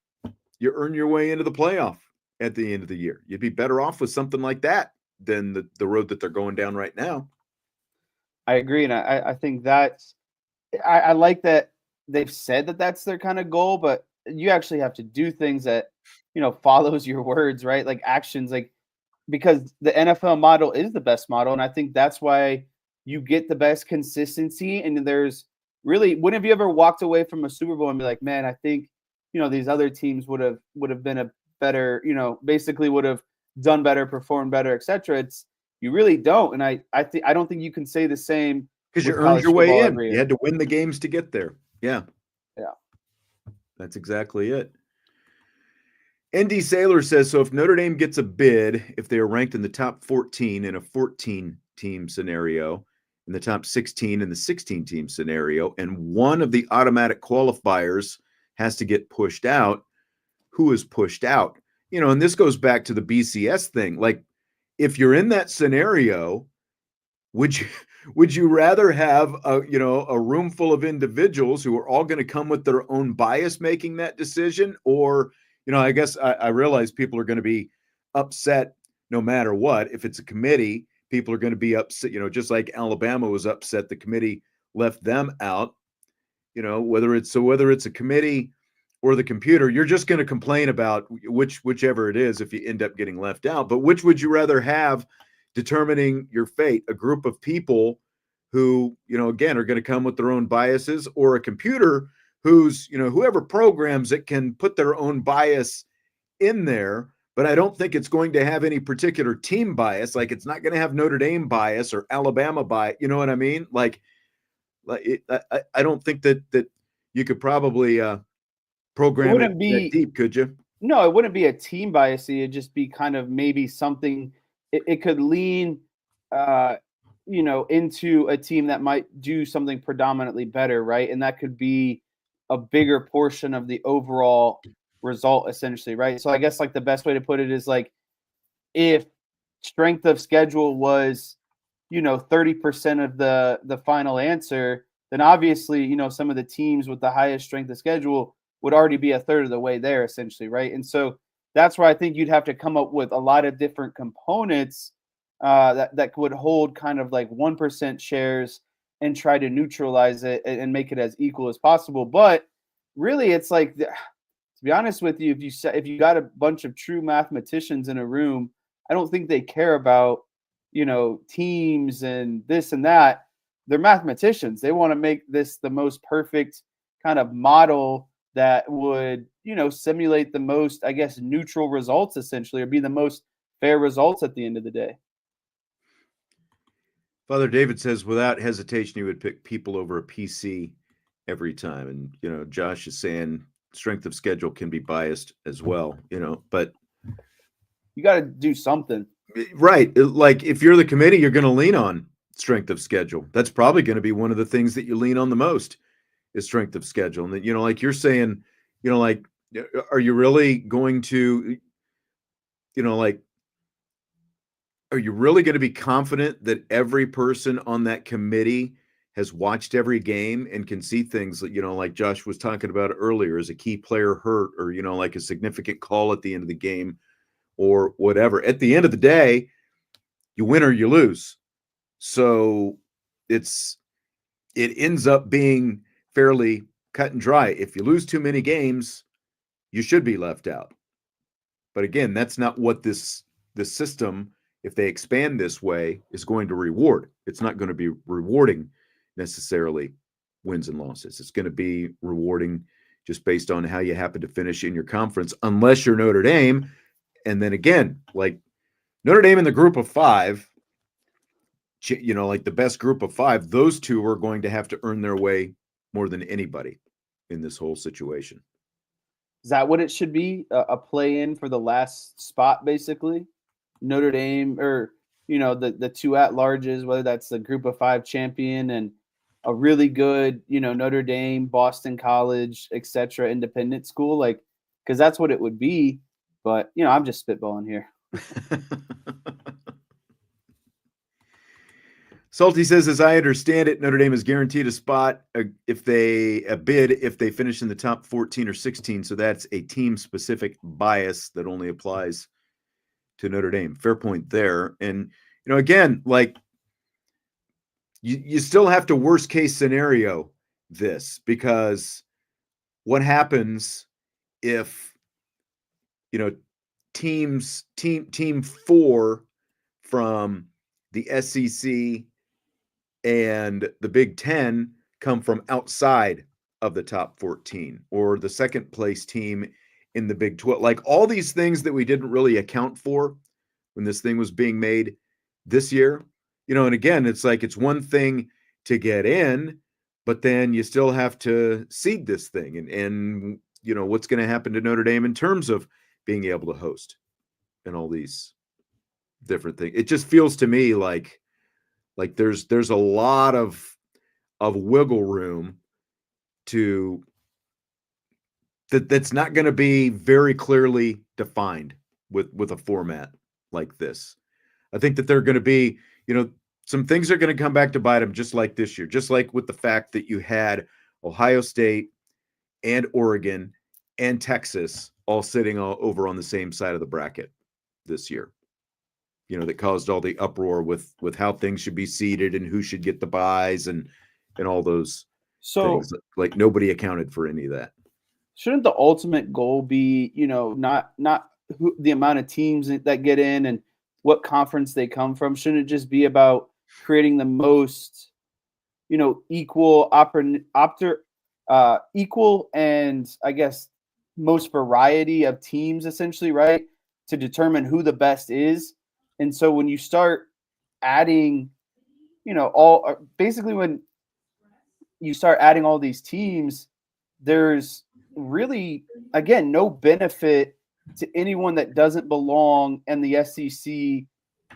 Speaker 1: you earn your way into the playoff at the end of the year. You'd be better off with something like that than the road that they're going down right now.
Speaker 2: I agree, and I think that's I like that they've said that that's their kind of goal, but you actually have to do things that follows your words, right? Like actions, because the NFL model is the best model, and I think that's why you get the best consistency. And there's really, when have you ever walked away from a Super Bowl and be like, man, I think these other teams would have been a better, basically would have done better, performed better, etc. You really don't, and I don't think you can say the same,
Speaker 1: because you earned your way in. You had to win the games to get there. Yeah, that's exactly it. ND Sailor says, so if Notre Dame gets a bid, if they are ranked in the top 14 in a 14-team scenario, in the top 16 in the 16-team scenario, and one of the automatic qualifiers has to get pushed out, who is pushed out? And this goes back to the BCS thing. Like, if you're in that scenario, would you rather have a room full of individuals who are all going to come with their own bias making that decision? Or, I guess I realize people are going to be upset no matter what. If it's a committee, people are going to be upset, just like Alabama was upset the committee left them out. Whether it's a committee or the computer, you're just going to complain about whichever it is if you end up getting left out. But which would you rather have determining your fate? A group of people who, again, are going to come with their own biases, or a computer who's, whoever programs it can put their own bias in there, but I don't think it's going to have any particular team bias. Like, it's not going to have Notre Dame bias or Alabama bias. You know what I mean? I don't think that you could probably program it that deep, could you?
Speaker 2: No, it wouldn't be a team bias. It'd just be kind of maybe something. It could lean, into a team that might do something predominantly better, right? And that could be a bigger portion of the overall result, essentially, right? So I guess like the best way to put it is like, if strength of schedule was 30% of the final answer, then obviously some of the teams with the highest strength of schedule would already be a third of the way there, essentially, right? And so that's where I think you'd have to come up with a lot of different components that would hold kind of like 1% shares and try to neutralize it and make it as equal as possible. But really, it's like, to be honest with you, if you got a bunch of true mathematicians in a room, I don't think they care about, teams and this and that. They're mathematicians. They want to make this the most perfect kind of model that would, simulate the most, I guess, neutral results essentially, or be the most fair results at the end of the day.
Speaker 1: Father David says, without hesitation, he would pick people over a PC every time. And, Josh is saying strength of schedule can be biased as well, but
Speaker 2: you got to do something.
Speaker 1: Right. Like if you're the committee, you're going to lean on strength of schedule. That's probably going to be one of the things that you lean on the most is strength of schedule. And that, like you're saying, like, are you really going to, like, are you really going to be confident that every person on that committee has watched every game and can see things that, like Josh was talking about earlier, is a key player hurt or, like a significant call at the end of the game or whatever? At the end of the day, you win or you lose. So it ends up being fairly cut and dry. If you lose too many games, you should be left out. But again, that's not what this system, if they expand this way, is going to reward. It's not going to be rewarding necessarily wins and losses. It's going to be rewarding just based on how you happen to finish in your conference, unless you're Notre Dame. And then again, like Notre Dame in the group of five, like the best group of five, those two are going to have to earn their way more than anybody in this whole situation.
Speaker 2: Is that what it should be? A play-in for the last spot, basically? Notre Dame or, the two at-larges, whether that's the group of five champion and a really good, Notre Dame, Boston College, etc., independent school, like, because that's what it would be. But, I'm just spitballing here.
Speaker 1: Salty says, as I understand it, Notre Dame is guaranteed a spot if they finish in the top 14 or 16. So that's a team-specific bias that only applies to Notre Dame. Fair point there. And, again, like you still have to worst case scenario this, because what happens if, team 4 from the SEC and the Big Ten come from outside of the top 14, or the second place team in the Big 12. Like all these things that we didn't really account for when this thing was being made this year, and again, it's like, it's one thing to get in, but then you still have to seed this thing. And what's going to happen to Notre Dame in terms of being able to host and all these different things. It just feels to me like there's a lot of wiggle room to that's not going to be very clearly defined with a format like this. I think that they're going to be, some things are going to come back to bite them, just like this year, just like with the fact that you had Ohio State and Oregon and Texas all sitting over on the same side of the bracket this year. That caused all the uproar with how things should be seeded and who should get the buys and all those things. Like nobody accounted for any of that.
Speaker 2: Shouldn't the ultimate goal be, not the amount of teams that get in and what conference they come from? Shouldn't it just be about creating the most, equal and I guess most variety of teams, essentially, right? To determine who the best is. And so when you start adding, when you start adding all these teams, there's really, again, no benefit to anyone that doesn't belong in the SEC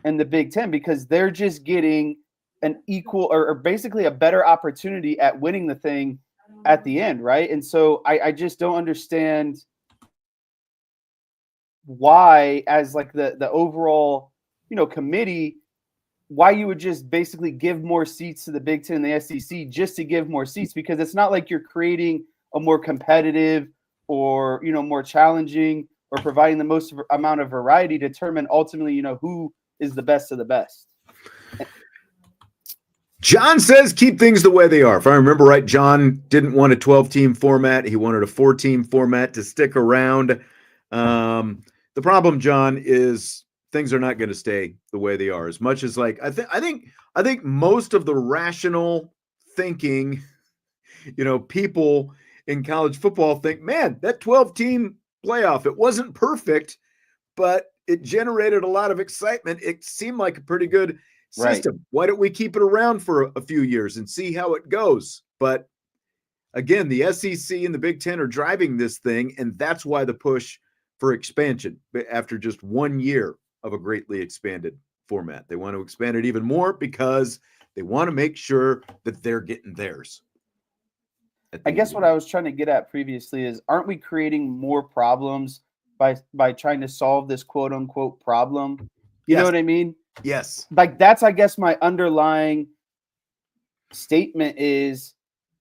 Speaker 2: and the Big Ten, because they're just getting an equal or basically a better opportunity at winning the thing at the end, right? And so I just don't understand why, as like the overall committee, why you would just basically give more seats to the Big Ten and the SEC just to give more seats, because it's not like you're creating a more competitive or more challenging or providing the most amount of variety to determine ultimately who is the best of the best.
Speaker 1: John says keep things the way they are. If I remember right, John didn't want a 12-team format. He wanted a 4-team format to stick around. The problem, John, is things are not going to stay the way they are. As much as like I think most of the rational thinking, people in college football think, man, that 12-team playoff, it wasn't perfect, but it generated a lot of excitement. It seemed like a pretty good system. Right. Why don't we keep it around for a few years and see how it goes? But again, the SEC and the Big Ten are driving this thing, and that's why the push for expansion after just 1 year of a greatly expanded format. They want to expand it even more because they want to make sure that they're getting theirs.
Speaker 2: I guess what I was trying to get at previously is, aren't we creating more problems by trying to solve this quote unquote problem? You know what I mean?
Speaker 1: Yes.
Speaker 2: Like that's, I guess, my underlying statement is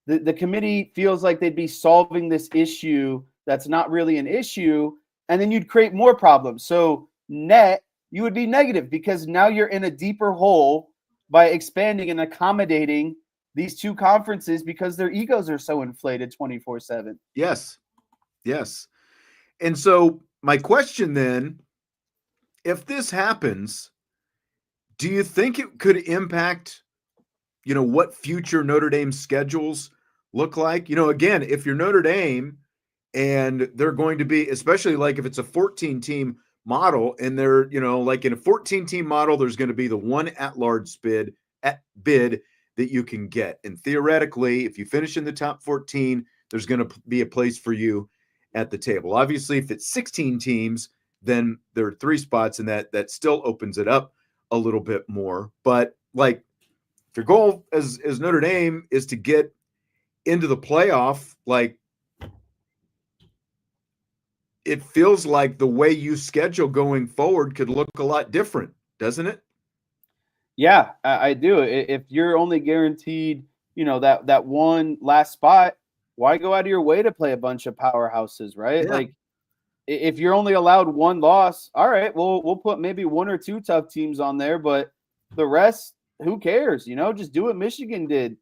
Speaker 2: the committee feels like they'd be solving this issue that's not really an issue, and then you'd create more problems. So net, you would be negative because now you're in a deeper hole by expanding and accommodating these two conferences because their egos are so inflated 24/7.
Speaker 1: Yes. Yes. And so my question then, if this happens, do you think it could impact, what future Notre Dame schedules look like? Again, if you're Notre Dame and they're going to be, especially like if it's a 14-team model and they're, like in a 14-team model, there's going to be the one at-large bid that you can get. And theoretically, if you finish in the top 14, there's going to be a place for you at the table. Obviously, if it's 16 teams, then there are 3 spots, and that still opens it up a little bit more. But like, if your goal as Notre Dame is to get into the playoff, like, it feels like the way you schedule going forward could look a lot different, doesn't it?
Speaker 2: Yeah, I do. If you're only guaranteed, that one last spot, why go out of your way to play a bunch of powerhouses, right?
Speaker 1: Yeah.
Speaker 2: Like, if you're only allowed one loss, all right, we'll put maybe 1 or 2 tough teams on there, but the rest, who cares? Just do what Michigan did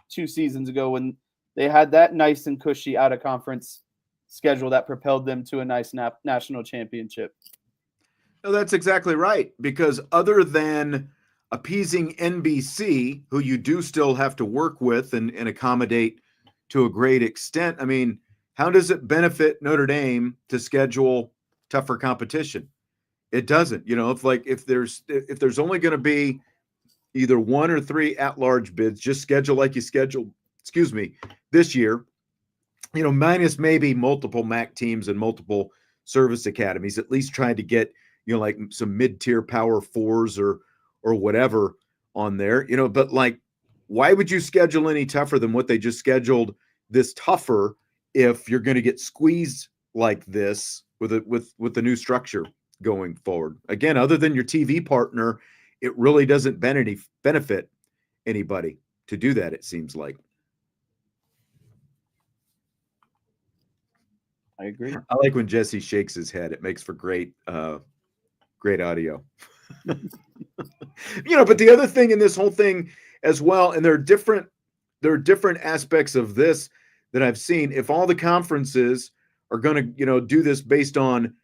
Speaker 2: 2 seasons ago when they had that nice and cushy out of conference schedule that propelled them to a nice national championship.
Speaker 1: No, that's exactly right. Because other than appeasing NBC, who you do still have to work with and accommodate to a great extent, I mean, how does it benefit Notre Dame to schedule tougher competition? It doesn't. If there's only going to be either 1 or 3 at-large bids, just schedule like you scheduled, this year, minus maybe multiple MAC teams and multiple service academies, at least trying to get, like some mid-tier power 4s or whatever on there, but like, why would you schedule any tougher than what they just scheduled this tougher if you're going to get squeezed like this with the new structure going forward? Again, other than your TV partner, it really doesn't benefit anybody to do that, it seems like.
Speaker 2: I agree.
Speaker 1: I like when Jesse shakes his head. It makes for great audio. But the other thing in this whole thing as well, and there are different aspects of this that I've seen. If all the conferences are going to, do this based on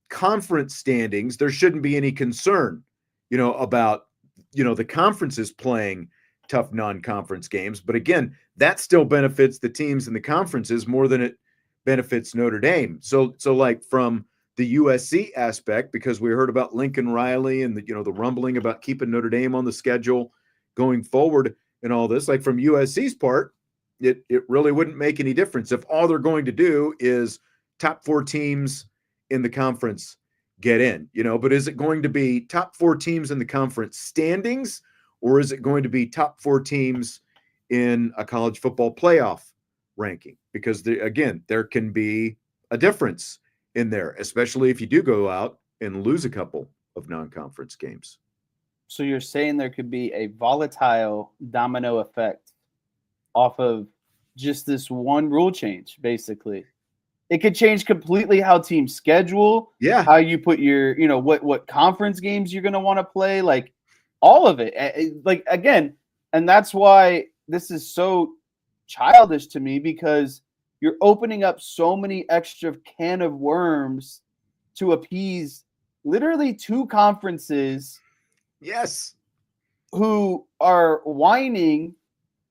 Speaker 1: conference standings, there shouldn't be any concern, about, the conferences playing tough non-conference games. But again, that still benefits the teams in the conferences more than it benefits Notre Dame. So like from the USC aspect, because we heard about Lincoln Riley and the rumbling about keeping Notre Dame on the schedule going forward and all this, like from USC's part, it really wouldn't make any difference if all they're going to do is top 4 teams in the conference get in, but is it going to be top 4 teams in the conference standings, or is it going to be top 4 teams in a college football playoff ranking? Because there can be a difference in there, especially if you do go out and lose a couple of non-conference games.
Speaker 2: So you're saying there could be a volatile domino effect off of just this one rule change, basically. It could change completely how teams schedule,
Speaker 1: Yeah.
Speaker 2: how you put your, what conference games you're going to want to play, like all of it. Like, again, and that's why this is so childish to me, because you're opening up so many extra can of worms to appease literally two conferences
Speaker 1: Yes.
Speaker 2: who are whining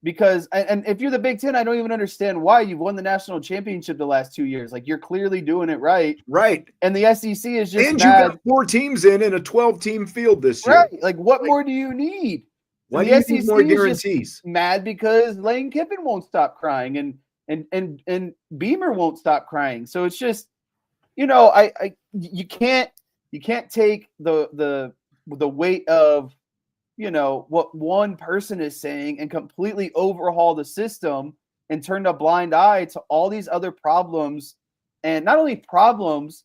Speaker 2: because, and if you're the Big Ten, I don't even understand why. You've won the national championship the last 2 years. Like, you're clearly doing it right.
Speaker 1: Right.
Speaker 2: And the SEC is just
Speaker 1: And
Speaker 2: mad.
Speaker 1: you got 4 teams in a 12-team field this year.
Speaker 2: Right. Like, what more do you need?
Speaker 1: Why
Speaker 2: And
Speaker 1: do you
Speaker 2: the
Speaker 1: need
Speaker 2: SEC
Speaker 1: more
Speaker 2: is just
Speaker 1: guarantees?
Speaker 2: mad because Lane Kiffin won't stop crying and Beamer won't stop crying. So it's just, you can't take the weight of, what one person is saying and completely overhaul the system and turn a blind eye to all these other problems. And not only problems,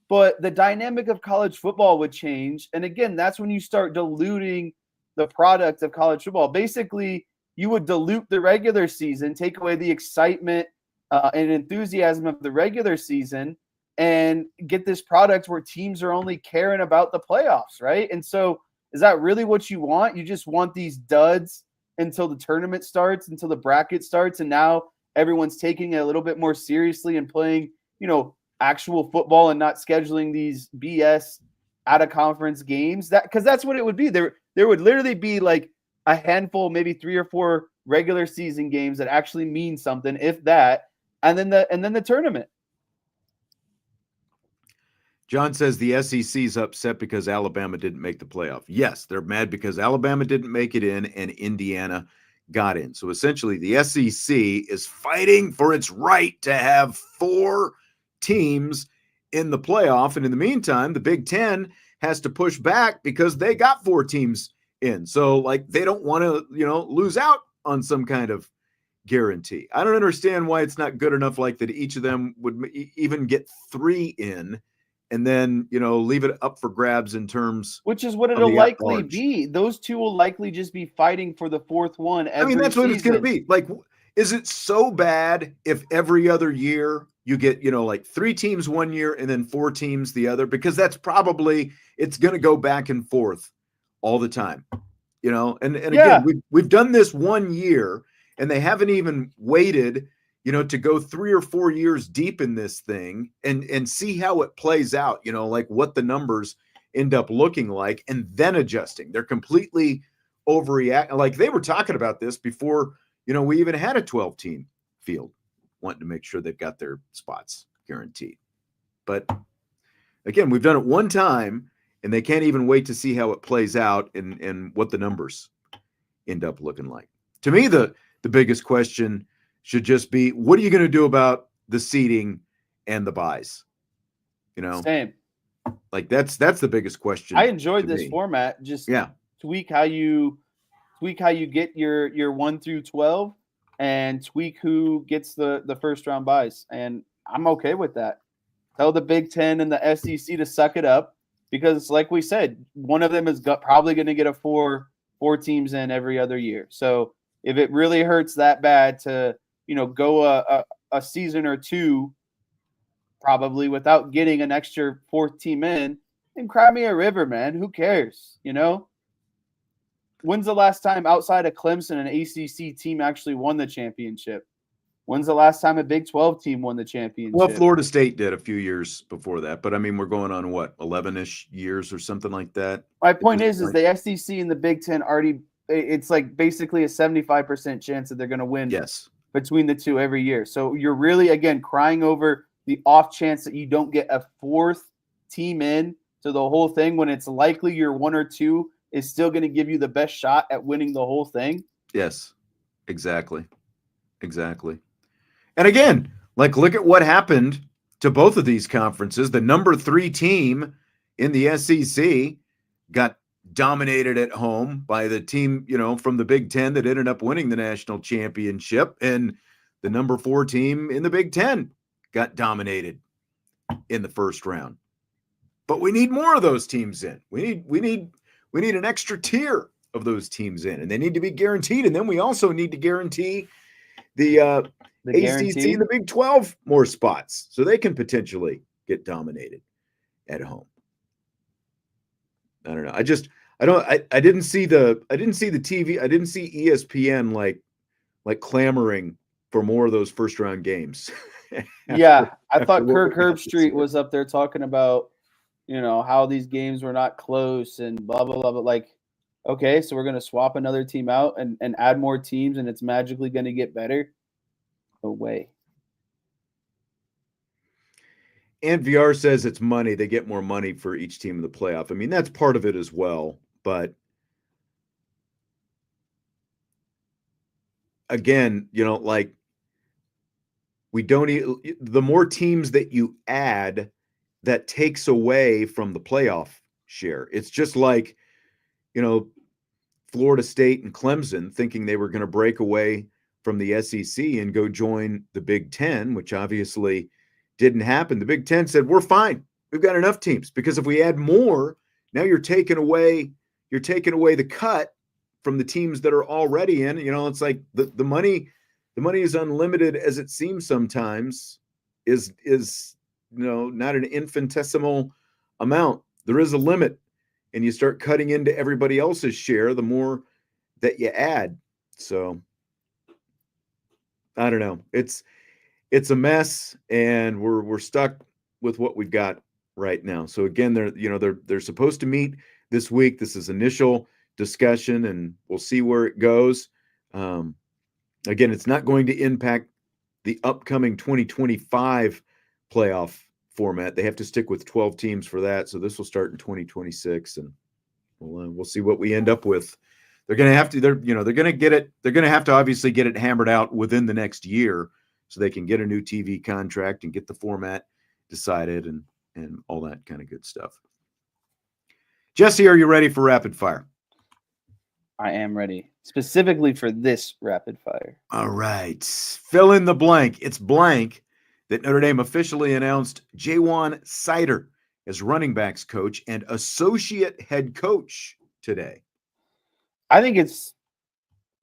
Speaker 2: but the dynamic of college football would change. And again, that's when you start diluting the product of college football. Basically, you would dilute the regular season, take away the excitement and enthusiasm of the regular season, and get this product where teams are only caring about the playoffs, right? And so, is that really what you want? You just want these duds until the tournament starts, until the bracket starts, and now everyone's taking it a little bit more seriously and playing, actual football and not scheduling these BS out of conference games. Because that's what it would be. There would literally be like a handful, maybe 3 or 4 regular season games that actually mean something, if that, and then the tournament.
Speaker 1: John says the SEC's upset because Alabama didn't make the playoff. Yes, they're mad because Alabama didn't make it in and Indiana got in. So essentially, the SEC is fighting for its right to have 4 teams in the playoff. And in the meantime, the Big Ten has to push back because they got 4 teams in. So, like, they don't want to, lose out on some kind of guarantee. I don't understand why it's not good enough like that each of them would even get 3 in. And then, leave it up for grabs in terms.
Speaker 2: Which is what it'll likely be. Those 2 will likely just be fighting for the 4th one every
Speaker 1: that's
Speaker 2: season.
Speaker 1: what it's going to be. Like, is it so bad if every other year you get, like 3 teams one year and then 4 teams the other? Because that's probably, it's going to go back and forth all the time, And again, we've done this 1 year and they haven't even waited to go 3 or 4 years deep in this thing and see how it plays out, like what the numbers end up looking like and then adjusting. They're completely overreacting. Like they were talking about this before, we even had a 12-team field, wanting to make sure they've got their spots guaranteed. But again, we've done it one time and they can't even wait to see how it plays out and what the numbers end up looking like. To me, the biggest question should just be, what are you going to do about the seeding and the buys?
Speaker 2: Same.
Speaker 1: Like that's the biggest question.
Speaker 2: I enjoyed this format. Just tweak how you get your 1 through 12 and tweak who gets the first round buys. And I'm okay with that. Tell the Big Ten and the SEC to suck it up, because like we said, one of them is probably going to get a 4 teams in every other year. So if it really hurts that bad to go a season or 2 probably without getting an extra 4th team in, then cry me a river, man. Who cares? When's the last time outside of Clemson an ACC team actually won the championship? When's the last time a Big 12 team won the championship?
Speaker 1: Well, Florida State did a few years before that, but I mean, we're going on 11-ish years or something like that.
Speaker 2: My point is the SEC and the Big 10 already, it's like basically a 75% chance that they're going to win.
Speaker 1: Yes. Between
Speaker 2: the 2 every year. So you're really, again, crying over the off chance that you don't get a 4th team in to the whole thing, when it's likely your 1 or 2 is still going to give you the best shot at winning the whole thing.
Speaker 1: Yes, exactly. And again, like, look at what happened to both of these conferences. The number 3 team in the SEC got dominated at home by the team, from the Big Ten that ended up winning the national championship. And the number 4 team in the Big Ten got dominated in the first round. But we need more of those teams in. We need an extra tier of those teams in, and they need to be guaranteed. And then we also need to guarantee the
Speaker 2: The
Speaker 1: ACC
Speaker 2: guarantee.
Speaker 1: and the Big 12 more spots, so they can potentially get dominated at home. I don't know. I didn't see the TV. I didn't see ESPN like clamoring for more of those first round games.
Speaker 2: Yeah, I
Speaker 1: after
Speaker 2: thought
Speaker 1: what
Speaker 2: Kirk
Speaker 1: we got this
Speaker 2: Herbstreit
Speaker 1: year.
Speaker 2: was up there talking about, how these games were not close and blah blah blah. But like, okay, so we're gonna swap another team out and add more teams, and it's magically gonna get better. No way.
Speaker 1: And VR says it's money. They get more money for each team in the playoff. I mean, that's part of it as well. But again, like we don't. The more teams that you add, that takes away from the playoff share. It's just like, Florida State and Clemson thinking they were going to break away from the SEC and go join the Big Ten, which obviously didn't happen. The Big Ten said, we're fine. We've got enough teams, because if we add more, now you're taking away the cut from the teams that are already in. It's like the money is unlimited, as it seems sometimes, is not an infinitesimal amount. There is a limit, and you start cutting into everybody else's share the more that you add. So I don't know. It's a mess, and we're stuck with what we've got right now. So again, they're supposed to meet this week. This is initial discussion, and we'll see where it goes. Again, it's not going to impact the upcoming 2025 playoff format. They have to stick with 12 teams for that. So this will start in 2026, and we'll see what we end up with. They're going to have to. They're going to get it. They're going to have to obviously get it hammered out within the next year, so they can get a new TV contract and get the format decided and all that kind of good stuff. Jesse, are you ready for rapid fire?
Speaker 2: I am ready, specifically for this rapid fire.
Speaker 1: All right. Fill in the blank. It's blank that Notre Dame officially announced Jaywan Sider as running backs coach and associate head coach today.
Speaker 2: I think it's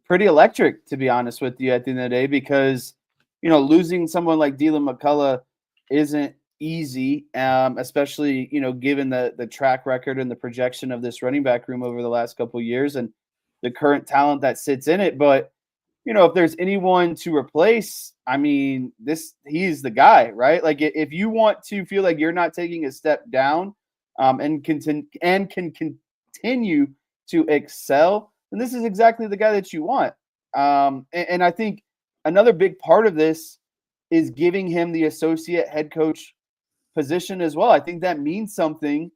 Speaker 2: pretty electric, to be honest with you, at the end of the day, because, losing someone like Dylan McCullough isn't easy, especially, given the track record and the projection of this running back room over the last couple of years and the current talent that sits in it. But, if there's anyone to replace, I mean, he's the guy, right? Like, if you want to feel like you're not taking a step down and can continue to excel, then this is exactly the guy that you want. And I think another big part of this is giving him the associate head coach position as well. I think that means something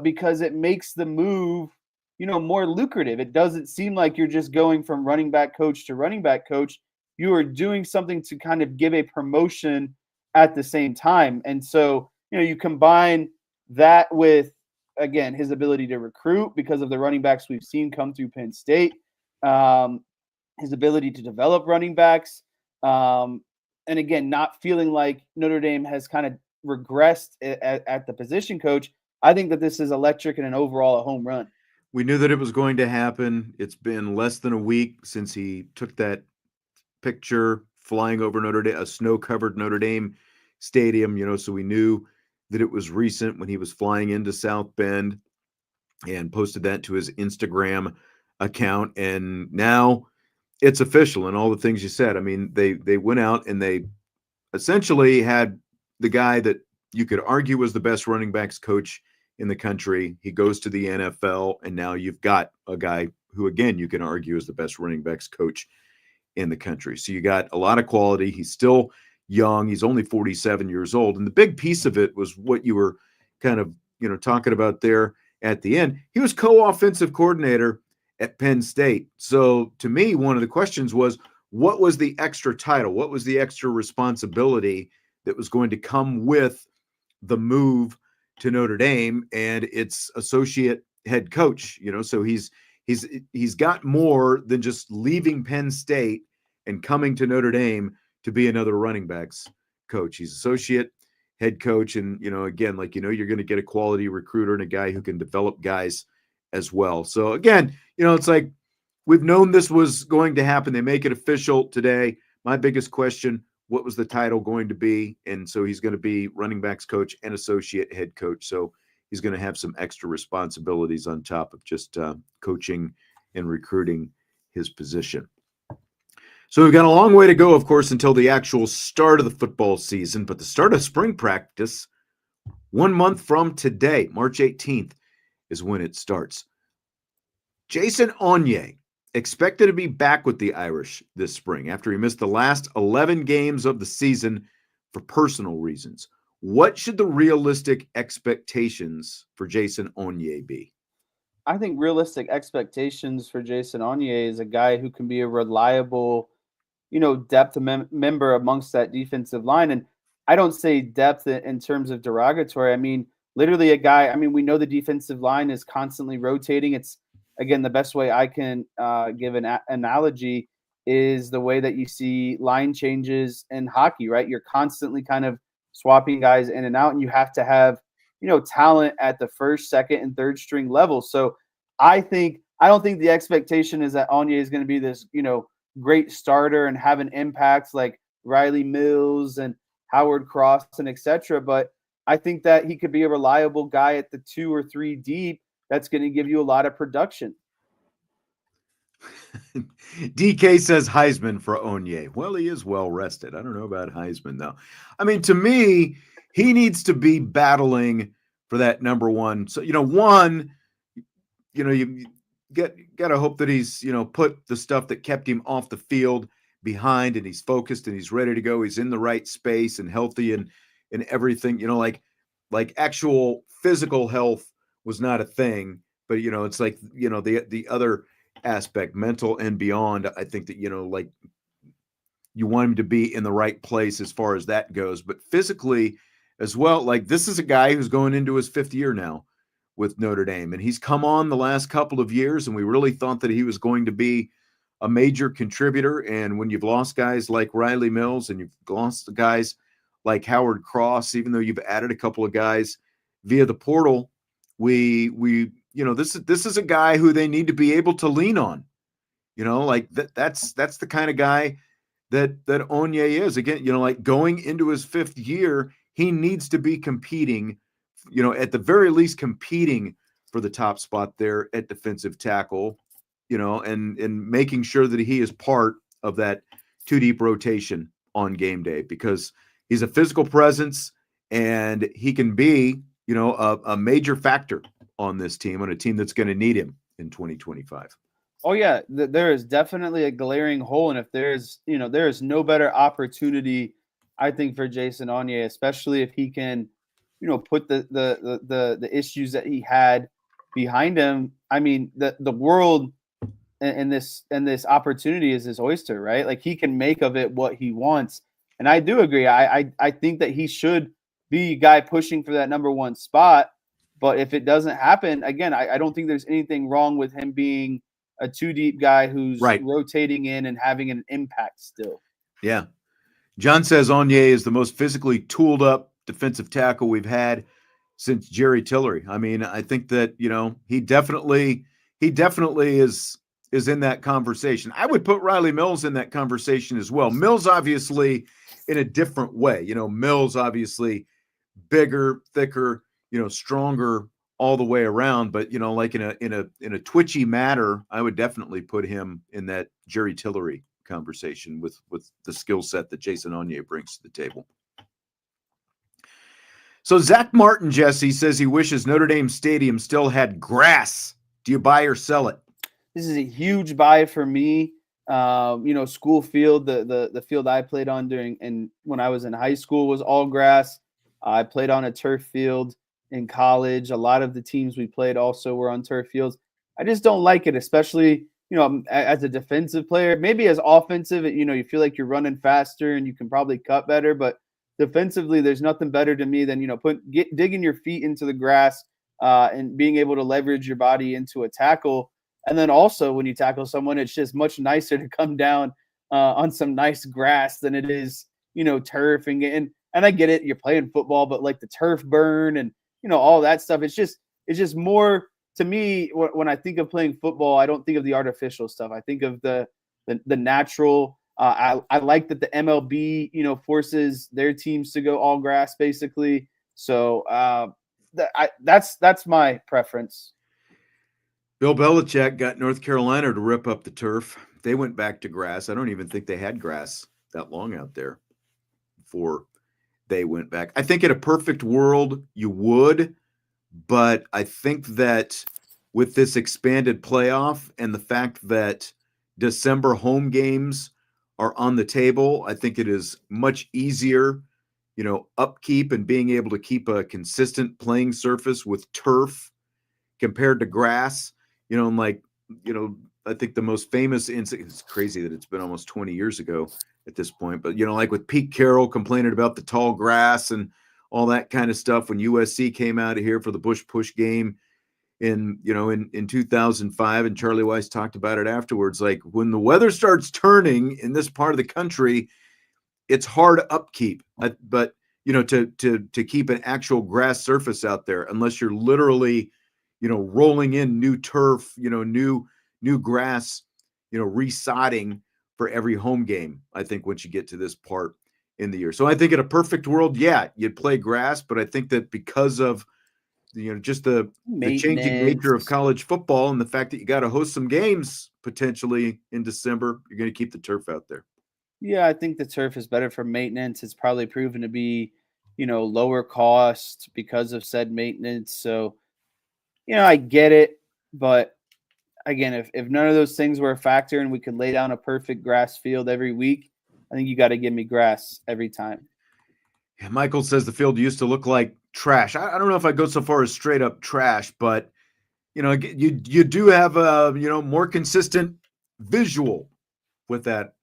Speaker 2: because it makes the move, more lucrative. It doesn't seem like you're just going from running back coach to running back coach. You are doing something to kind of give a promotion at the same time. And so, you combine that with, again, his ability to recruit because of the running backs we've seen come through Penn State, his ability to develop running backs, and again, not feeling like Notre Dame has kind of regressed at the position coach. I think that this is electric and an overall a home run.
Speaker 1: We knew that it was going to happen. It's been less than a week since he took that picture flying over Notre Dame, a snow-covered Notre Dame stadium, so we knew that it was recent when he was flying into South Bend and posted that to his Instagram account. And now it's official, and all the things you said. I mean, they went out and they essentially had the guy that you could argue was the best running backs coach in the country. He goes to the NFL, and now you've got a guy who, again, you can argue is the best running backs coach in the country. So you got a lot of quality. He's still young. He's only 47 years old. And the big piece of it was what you were kind of, talking about there at the end. He was co-offensive coordinator at Penn State. So to me, one of the questions was, what was the extra title? What was the extra responsibility that was going to come with the move to Notre Dame? And it's associate head coach, so he's got more than just leaving Penn State and coming to Notre Dame to be another running backs coach. He's associate head coach. And, again, you're going to get a quality recruiter and a guy who can develop guys as well. So again, it's like, we've known this was going to happen. They make it official today. My biggest question, what was the title going to be? And so he's going to be running backs coach and associate head coach. So he's going to have some extra responsibilities on top of just coaching and recruiting his position. So we've got a long way to go, of course, until the actual start of the football season. But the start of spring practice, 1 month from today, March 18th, is when it starts. Jason Onye expected to be back with the Irish this spring after he missed the last 11 games of the season for personal reasons. What should the realistic expectations for Jason Onye be?
Speaker 2: I think realistic expectations for Jason Onye is a guy who can be a reliable, depth member amongst that defensive line. And I don't say depth in terms of derogatory. I mean, literally a guy. I mean, we know the defensive line is constantly rotating. It's, again, the best way I can give an analogy is the way that you see line changes in hockey, right? You're constantly kind of swapping guys in and out, and you have to have, talent at the first, second, and third string level. So I don't think the expectation is that Onye is going to be this, great starter and have an impact like Riley Mills and Howard Cross and etc. But I think that he could be a reliable guy at the 2 or 3 deep that's going to give you a lot of production.
Speaker 1: DK says Heisman for Onye. Well, he is well rested. I don't know about Heisman, though. I mean, to me, he needs to be battling for that number one. So, you got to hope that he's, put the stuff that kept him off the field behind, and he's focused and he's ready to go. He's in the right space and healthy and everything, like actual physical health was not a thing, but, it's like, the other aspect, mental and beyond. I think that, like you want him to be in the right place as far as that goes, but physically as well. Like, this is a guy who's going into his 5th year now with Notre Dame, and he's come on the last couple of years, and we really thought that he was going to be a major contributor. And when you've lost guys like Riley Mills and you've lost guys like Howard Cross, even though you've added a couple of guys via the portal, this is a guy who they need to be able to lean on. Like that's the kind of guy that Onye is. Again, like going into his 5th year, he needs to be competing, at the very least competing for the top spot there at defensive tackle, and making sure that he is part of that 2 deep rotation on game day, because he's a physical presence and he can be, a major factor on this team, on a team that's going to need him in 2025.
Speaker 2: Oh yeah, there is definitely a glaring hole, and if there is no better opportunity, I think, for Jason Onye, especially if he can, put the issues that he had behind him. I mean, the world and this opportunity is his oyster, right? Like, he can make of it what he wants, and I do agree. I think that he should be a guy pushing for that number 1 spot. But if it doesn't happen, again, I don't think there's anything wrong with him being a 2 deep guy who's rotating in and having an impact still.
Speaker 1: Yeah. John says Onye is the most physically tooled up defensive tackle we've had since Jerry Tillery. I mean, I think that, he definitely is in that conversation. I would put Riley Mills in that conversation as well. Mills, obviously, in a different way. Mills, obviously, bigger, thicker, stronger all the way around. But, like in a twitchy matter, I would definitely put him in that Jerry Tillery conversation with the skill set that Jason Onye brings to the table. So Zach Martin, Jesse, says he wishes Notre Dame Stadium still had grass. Do you buy or sell it?
Speaker 2: This is a huge buy for me. School field, the field I played on when I was in high school was all grass. I played on a turf field in college. A lot of the teams we played also were on turf fields. I just don't like it, especially, as a defensive player. Maybe as offensive, you feel like you're running faster and you can probably cut better. But defensively, there's nothing better to me than, digging your feet into the grass and being able to leverage your body into a tackle. And then also when you tackle someone, it's just much nicer to come down on some nice grass than it is, turf. And I get it, you're playing football, but like the turf burn and, all that stuff, it's just more. To me, when I think of playing football, I don't think of the artificial stuff. I think of the natural I like that the MLB, forces their teams to go all grass basically. So that's my preference.
Speaker 1: Bill Belichick got North Carolina to rip up the turf. They went back to grass. I don't even think they had grass that long out there before they went back. I think in a perfect world you would, but I think that with this expanded playoff and the fact that December home games are on the table, I think it is much easier, upkeep and being able to keep a consistent playing surface with turf compared to grass. And I think the most famous incident, it's crazy that it's been almost 20 years ago at this point, but like with Pete Carroll complaining about the tall grass and all that kind of stuff when USC came out of here for the Bush Push game in 2005, and Charlie Weiss talked about it afterwards. Like when the weather starts turning in this part of the country, it's hard upkeep, but to keep an actual grass surface out there, unless you're literally rolling in new turf, new grass, resodding for every home game, I think, once you get to this part in the year. So I think in a perfect world, yeah, you'd play grass, but I think that because of just the changing nature of college football and the fact that you got to host some games potentially in December, you're going to keep the turf out there.
Speaker 2: Yeah, I think the turf is better for maintenance. It's probably proven to be, lower cost because of said maintenance. So, I get it, but again, if none of those things were a factor and we could lay down a perfect grass field every week, I think you got to give me grass every time.
Speaker 1: Yeah, Michael says the field used to look like trash. I don't know if I go so far as straight up trash, but you do have a more consistent visual with that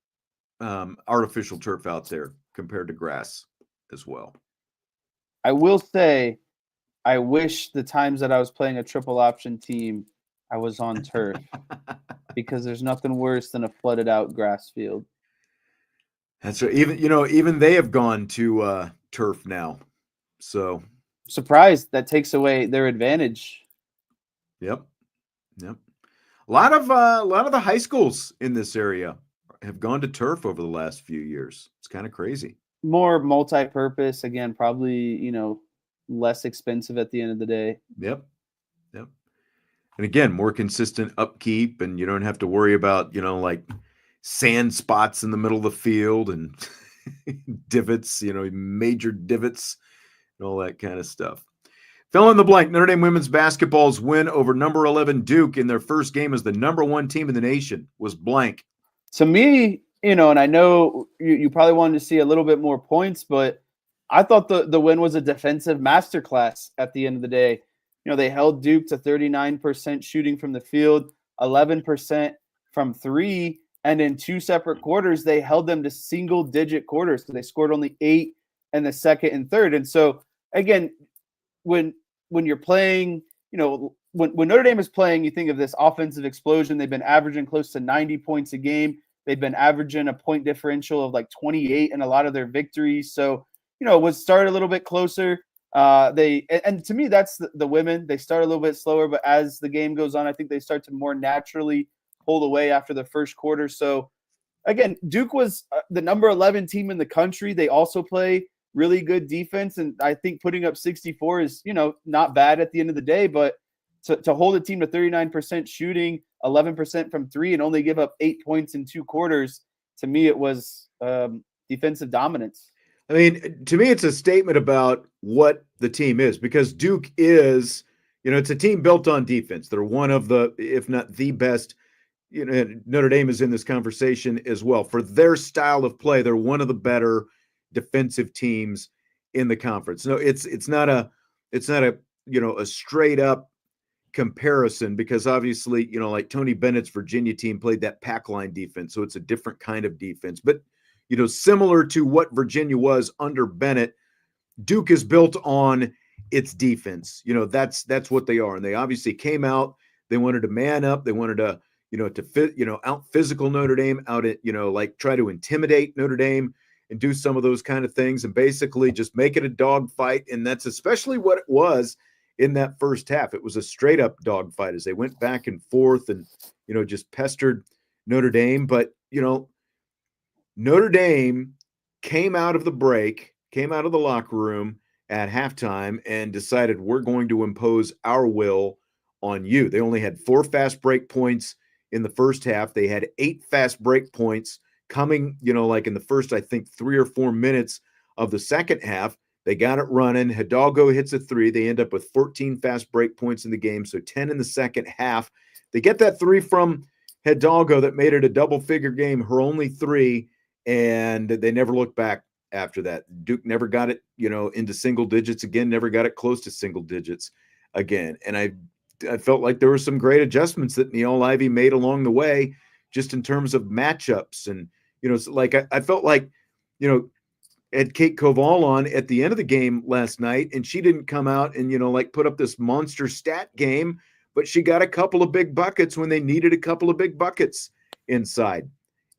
Speaker 1: artificial turf out there compared to grass as well.
Speaker 2: I will say, I wish the times that I was playing a triple option team, I was on turf because there's nothing worse than a flooded out grass field.
Speaker 1: That's right. Even they have gone to turf now. So
Speaker 2: surprised that takes away their advantage.
Speaker 1: Yep. A lot of the high schools in this area have gone to turf over the last few years. It's kind of crazy.
Speaker 2: More multi-purpose, again, probably, less expensive at the end of the day.
Speaker 1: Yep. And again, more consistent upkeep, and you don't have to worry about, like sand spots in the middle of the field and divots, major divots and all that kind of stuff. Fill in the blank. Notre Dame women's basketball's win over number 11 Duke in their first game as the number 1 team in the nation was blank.
Speaker 2: To me, and I know you probably wanted to see a little bit more points, but I thought the win was a defensive masterclass at the end of the day. They held Duke to 39% shooting from the field, 11% from three, and in 2 separate quarters, they held them to single-digit quarters. So they scored only 8 in the second and third. And so, again, when you're playing, when Notre Dame is playing, you think of this offensive explosion. They've been averaging close to 90 points a game. They've been averaging a point differential of like 28 in a lot of their victories. So, it was started a little bit closer. And to me, that's the women. They start a little bit slower, but as the game goes on, I think they start to more naturally pull away after the first quarter. So, again, Duke was the number 11 team in the country. They also play really good defense, and I think putting up 64 is, not bad at the end of the day, but to hold a team to 39% shooting, 11% from three, and only give up 8 points in 2 quarters, to me, it was defensive dominance.
Speaker 1: I mean, to me, it's a statement about what the team is, because Duke is, it's a team built on defense. They're one of the, if not the best, Notre Dame is in this conversation as well. For their style of play, they're one of the better defensive teams in the conference. No, it's not a a straight up comparison, because obviously, like Tony Bennett's Virginia team played that pack line defense, so it's a different kind of defense. But similar to what Virginia was under Bennett, Duke is built on its defense. That's what they are, and they obviously came out. They wanted to man up. They wanted to to fit out physical Notre Dame, out at like try to intimidate Notre Dame and do some of those kind of things, and basically just make it a dog fight. And that's especially what it was in that first half. It was a straight up dog fight as they went back and forth and just pestered Notre Dame. But Notre Dame came out of the locker room at halftime and decided we're going to impose our will on you. They only had 4 fast break points in the first half. They had 8 fast break points coming, like in the first, I think, 3 or 4 minutes of the second half. They got it running. Hidalgo hits a 3. They end up with 14 fast break points in the game, so 10 in the second half. They get that 3 from Hidalgo that made it a double-figure game, her only 3, and they never looked back after that. Duke never got it, into single digits again, never got it close to single digits again. And I felt like there were some great adjustments that Niele Ivey made along the way, just in terms of matchups. And, I felt like, had Kate Koval on at the end of the game last night, and she didn't come out and, put up this monster stat game, but she got a couple of big buckets when they needed a couple of big buckets inside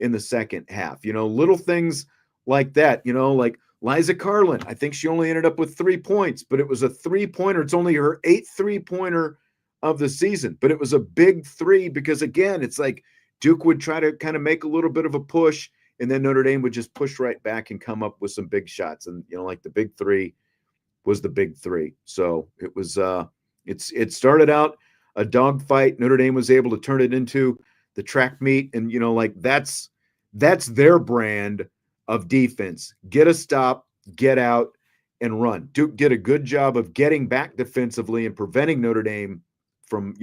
Speaker 1: in the second half. Little things like that, like Liza Carlin. I think she only ended up with 3 points, but it was a 3-pointer. It's only her 8th 3-pointer of the season, but it was a big 3 because, again, it's like Duke would try to kind of make a little bit of a push, and then Notre Dame would just push right back and come up with some big shots. And, like the big 3 was the big 3. So it was, it started out a dogfight. Notre Dame was able to turn it into the track meet. And, that's their brand of defense. Get a stop, get out, and run. Duke did a good job of getting back defensively and preventing Notre Dame from,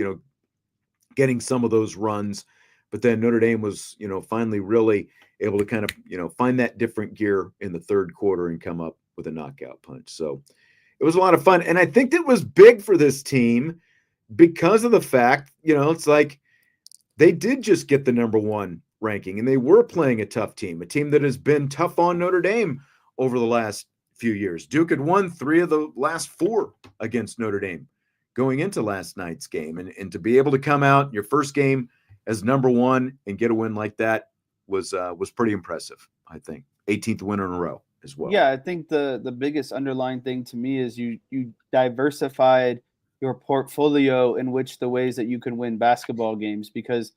Speaker 1: getting some of those runs. But then Notre Dame was, finally really able to kind of, find that different gear in the third quarter and come up with a knockout punch. So it was a lot of fun. And I think that was big for this team because of the fact, it's like they did just get the number 1 ranking, and they were playing a tough team, a team that has been tough on Notre Dame over the last few years. Duke had won 3 of the last 4 against Notre Dame going into last night's game. And to be able to come out your first game as number 1 and get a win like that was pretty impressive, I think. 18th win in a row as well.
Speaker 2: Yeah, I think the biggest underlying thing to me is you diversified your portfolio in which the ways that you can win basketball games, because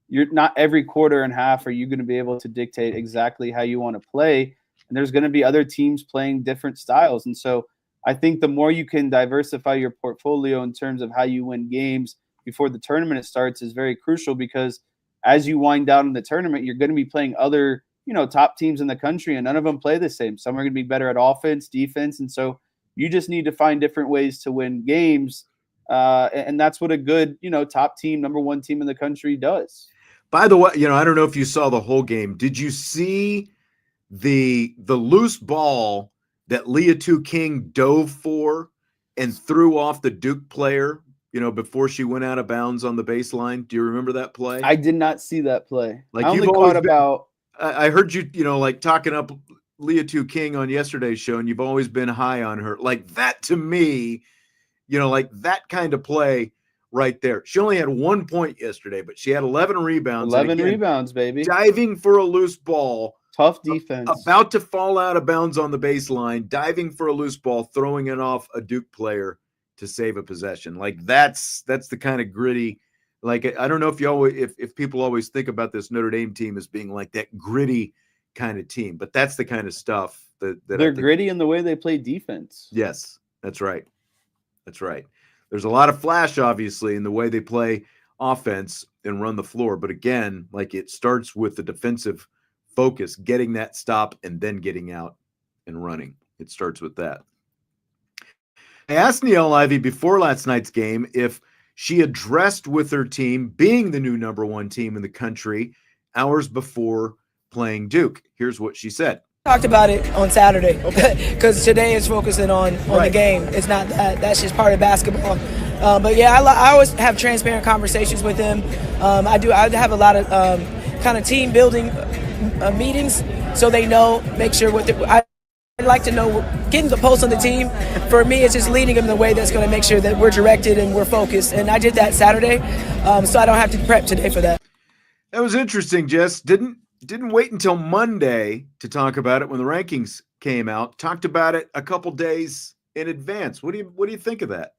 Speaker 2: you're not every quarter and half are you going to be able to dictate exactly how you want to play. And there's going to be other teams playing different styles. And so I think the more you can diversify your portfolio in terms of how you win games before the tournament starts is very crucial, because as you wind down in the tournament, you're going to be playing other, top teams in the country, and none of them play the same. Some are going to be better at offense, defense. And so you just need to find different ways to win games. And that's what a good, top team, number 1 team in the country does.
Speaker 1: By the way, I don't know if you saw the whole game. Did you see the loose ball that Leah King dove for and threw off the Duke player, before she went out of bounds on the baseline? Do you remember that play?
Speaker 2: I did not see that play.
Speaker 1: Like,
Speaker 2: I only caught about.
Speaker 1: I heard you, talking up Leah King on yesterday's show, and you've always been high on her. Like, that to me, like that kind of play right there. She only had 1 point yesterday, but she had 11 rebounds.
Speaker 2: 11 rebounds, baby.
Speaker 1: Diving for a loose ball.
Speaker 2: Tough defense.
Speaker 1: About to fall out of bounds on the baseline, diving for a loose ball, throwing it off a Duke player to save a possession. Like, that's the kind of gritty. Like, I don't know if people always think about this Notre Dame team as being like that gritty kind of team, but that's the kind of stuff that
Speaker 2: they're gritty in the way they play defense.
Speaker 1: Yes, that's right. That's right. There's a lot of flash, obviously, in the way they play offense and run the floor. But again, like, it starts with the defensive focus, getting that stop and then getting out and running. It starts with that. I asked Niele Ivey before last night's game if she addressed with her team being the new number 1 team in the country hours before playing Duke. Here's what she said.
Speaker 3: Talked about it on Saturday because today is focusing on the game. It's not that. That's just part of basketball. But yeah, I always have transparent conversations with him. I have a lot of kind of team building meetings, so they know, make sure I'd like to know, getting the pulse on the team. For me, it's just leading them in the way that's going to make sure that we're directed and we're focused. And I did that Saturday, so I don't have to prep today for that.
Speaker 1: That was interesting, Jess. Didn't wait until Monday to talk about it when the rankings came out. Talked about it a couple days in advance. What do you think of that?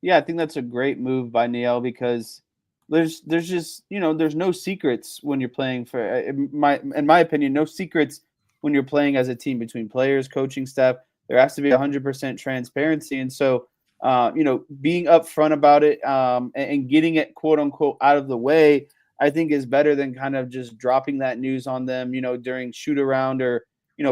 Speaker 2: Yeah, I think that's a great move by Niele, because there's just, there's no secrets when you're playing for, in my opinion, no secrets when you're playing as a team between players, coaching staff. There has to be 100% transparency. And so, being upfront about it and getting it, quote unquote, out of the way, I think is better than kind of just dropping that news on them, during shoot around or,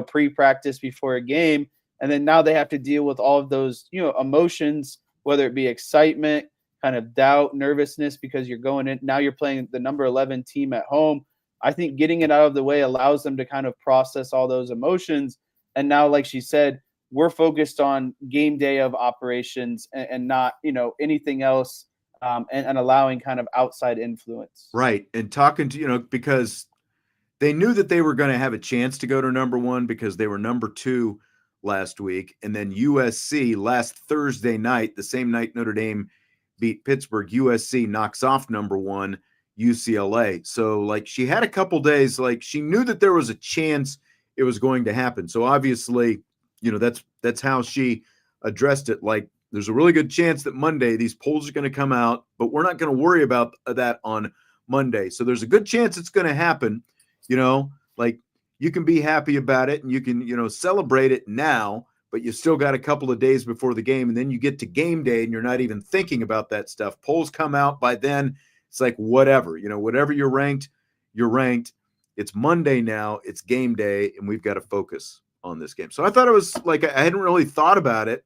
Speaker 2: pre-practice before a game. And then now they have to deal with all of those, emotions, whether it be excitement, kind of doubt, nervousness, because you're going in. Now you're playing the number 11 team at home. I think getting it out of the way allows them to kind of process all those emotions. And now, like she said, we're focused on game day of operations and not, anything else, and allowing kind of outside influence.
Speaker 1: Right. And talking to, because they knew that they were going to have a chance to go to number 1 because they were number 2 last week. And then USC last Thursday night, the same night Notre Dame beat Pittsburgh, USC knocks off number 1 UCLA. So like she had a couple days, like she knew that there was a chance it was going to happen. So obviously, that's how she addressed it. Like there's a really good chance that Monday these polls are going to come out, but we're not going to worry about that on Monday. So there's a good chance it's going to happen, like you can be happy about it and you can, celebrate it now, but you still got a couple of days before the game. And then you get to game day and you're not even thinking about that stuff. Polls come out by then. It's like, whatever, whatever you're ranked. It's Monday now, it's game day, and we've got to focus on this game. So I thought it was like, I hadn't really thought about it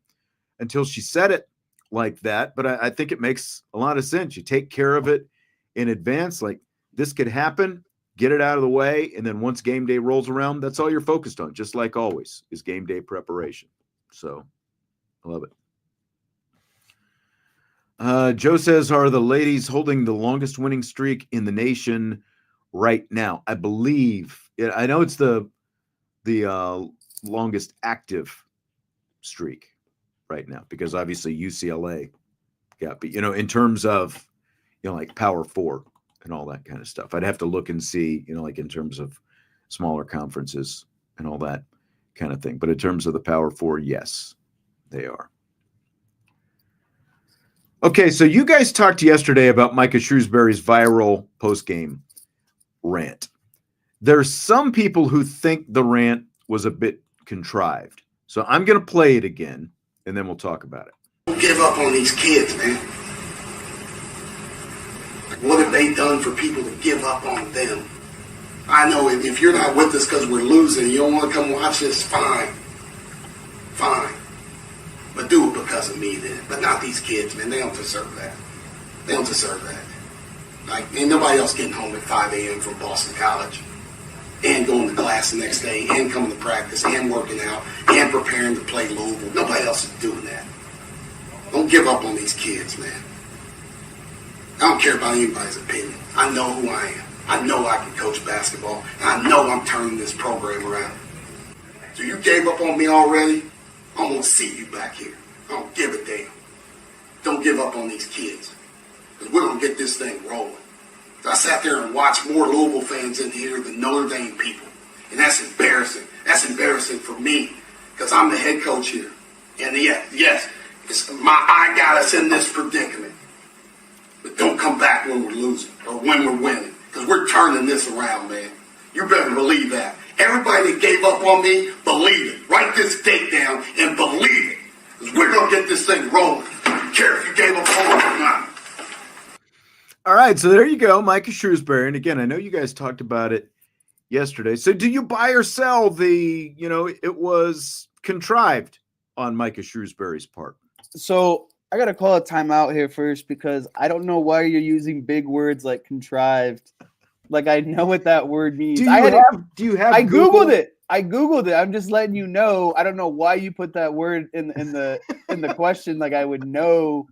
Speaker 1: until she said it like that, but I think it makes a lot of sense. You take care of it in advance. Like this could happen, get it out of the way. And then once game day rolls around, that's all you're focused on. Just like always is game day preparation. So I love it. Joe says, are the ladies holding the longest winning streak in the nation right now? I believe, I know it's the longest active streak right now, because obviously UCLA got beat, in terms of, like Power 4 and all that kind of stuff. I'd have to look and see, like in terms of smaller conferences and all that kind of thing. But in terms of the Power 4, yes, they are. Okay, so you guys talked yesterday about Micah Shrewsberry's viral post-game rant. There's some people who think the rant was a bit contrived. So I'm going to play it again, and then we'll talk about it.
Speaker 4: Don't give up on these kids, man. What have they done for people to give up on them? I know if you're not with us because we're losing, you don't want to come watch this, fine. Fine. But do it because of me then. But not these kids, man. They don't deserve that. They don't deserve that. Like, ain't nobody else getting home at 5 a.m. from Boston College and going to class the next day and coming to practice and working out and preparing to play Louisville. Nobody else is doing that. Don't give up on these kids, man. I don't care about anybody's opinion. I know who I am. I know I can coach basketball. And I know I'm turning this program around. So you gave up on me already? I'm going to see you back here. I don't give a damn. Don't give up on these kids. Because we're going to get this thing rolling. I sat there and watched more Louisville fans in here than Notre Dame people. And that's embarrassing. That's embarrassing for me. Because I'm the head coach here. And yes, I got us in this predicament. But don't come back when we're losing or when we're winning. Because we're turning this around, man. You better believe that. Everybody that gave up on me, believe it. Write this date down and believe it. Because we're going to get this thing rolling. I don't care if you gave up on me or not.
Speaker 1: All right, so there you go, Micah Shrewsberry. And again, I know you guys talked about it yesterday. So do you buy or sell the, it was contrived on Micah Shrewsberry's part?
Speaker 2: So I got to call a timeout here first, because I don't know why you're using big words like contrived. Like, I know what that word means.
Speaker 1: Do you have
Speaker 2: I
Speaker 1: Google?
Speaker 2: Googled it. I'm just letting you know. I don't know why you put that word in the question. Like, I would know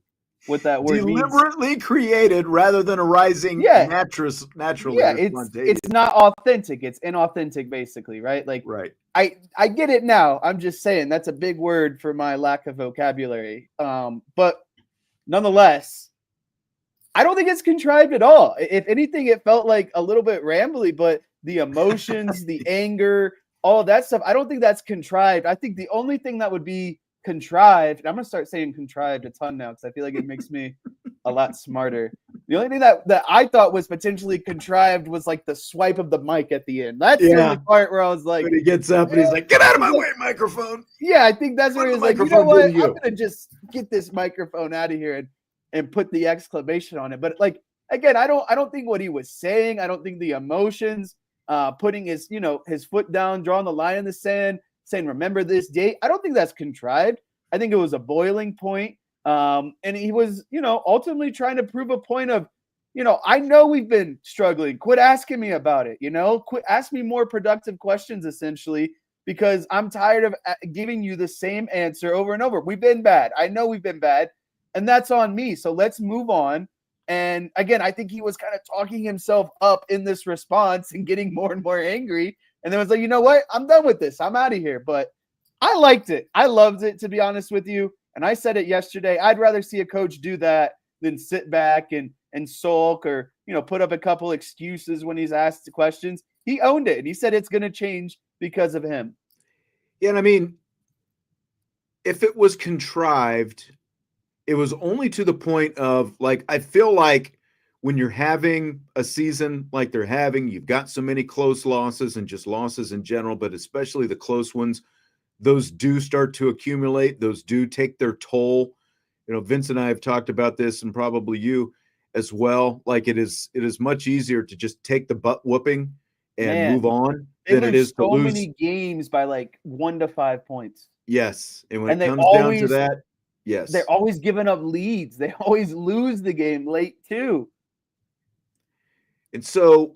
Speaker 2: what that word means.
Speaker 1: Deliberately created rather than arising naturally.
Speaker 2: Yeah, it's not authentic. It's inauthentic, basically, right? Like,
Speaker 1: right.
Speaker 2: I get it now. I'm just saying that's a big word for my lack of vocabulary. But nonetheless, I don't think it's contrived at all. If anything, it felt like a little bit rambly, but the emotions, the anger, all of that stuff, I don't think that's contrived. I think the only thing that would be contrived, and I'm going to start saying contrived a ton now because I feel like it makes me a lot smarter. The only thing that I thought was potentially contrived was like the swipe of the mic at the end. That's the only part where I was like,
Speaker 1: when he gets up and he's like, "Get out of my way, microphone."
Speaker 2: Yeah, I think that's where
Speaker 1: What
Speaker 2: he's
Speaker 1: the
Speaker 2: like, you know
Speaker 1: microphone
Speaker 2: what?
Speaker 1: do to you?
Speaker 2: I'm gonna just get this microphone out of here and put the exclamation on it. But like again, I don't think what he was saying. I don't think the emotions, putting his foot down, drawing the line in the sand, saying remember this date. I don't think that's contrived. I think it was a boiling point. And he was, ultimately trying to prove a point of, I know we've been struggling. Quit asking me about it. Quit ask me more productive questions, essentially, because I'm tired of giving you the same answer over and over. We've been bad. I know we've been bad, and that's on me. So let's move on. And again, I think he was kind of talking himself up in this response and getting more and more angry. And then was like, you know what? I'm done with this. I'm out of here. But I liked it. I loved it, to be honest with you. And I said it yesterday. I'd rather see a coach do that than sit back and sulk or, put up a couple excuses when he's asked the questions. He owned it. And he said it's going to change because of him.
Speaker 1: Yeah, and I mean, if it was contrived, it was only to the point of, like, I feel like when you're having a season like they're having, you've got so many close losses and just losses in general, but especially the close ones, those do start to accumulate. Those do take their toll. Vince and I have talked about this, and probably you as well. Like, it is much easier to just take the butt whooping and move on than it is to lose.
Speaker 2: So many games by like 1 to 5 points.
Speaker 1: Yes, and when it comes down to that, yes,
Speaker 2: they're always giving up leads. They always lose the game late too.
Speaker 1: And so,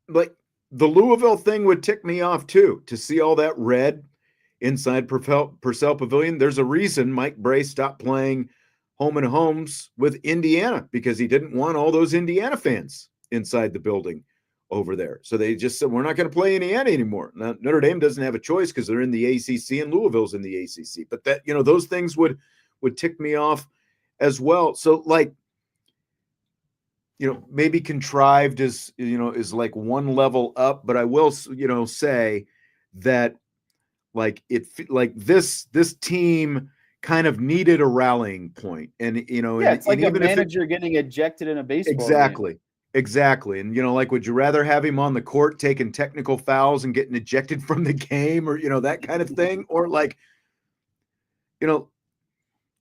Speaker 1: like, the Louisville thing would tick me off too, to see all that red inside Purcell Pavilion. There's a reason Mike Bray stopped playing home and homes with Indiana, because he didn't want all those Indiana fans inside the building over there. So they just said, we're not going to play Indiana anymore. Now, Notre Dame doesn't have a choice because they're in the ACC and Louisville's in the ACC. But that, those things would tick me off as well. So, like, maybe contrived is like one level up, but I will, say that, like, this team kind of needed a rallying point. And,
Speaker 2: it's like a manager getting ejected in a baseball game.
Speaker 1: Exactly. And, like, would you rather have him on the court taking technical fouls and getting ejected from the game, or, that kind of thing? Or, like,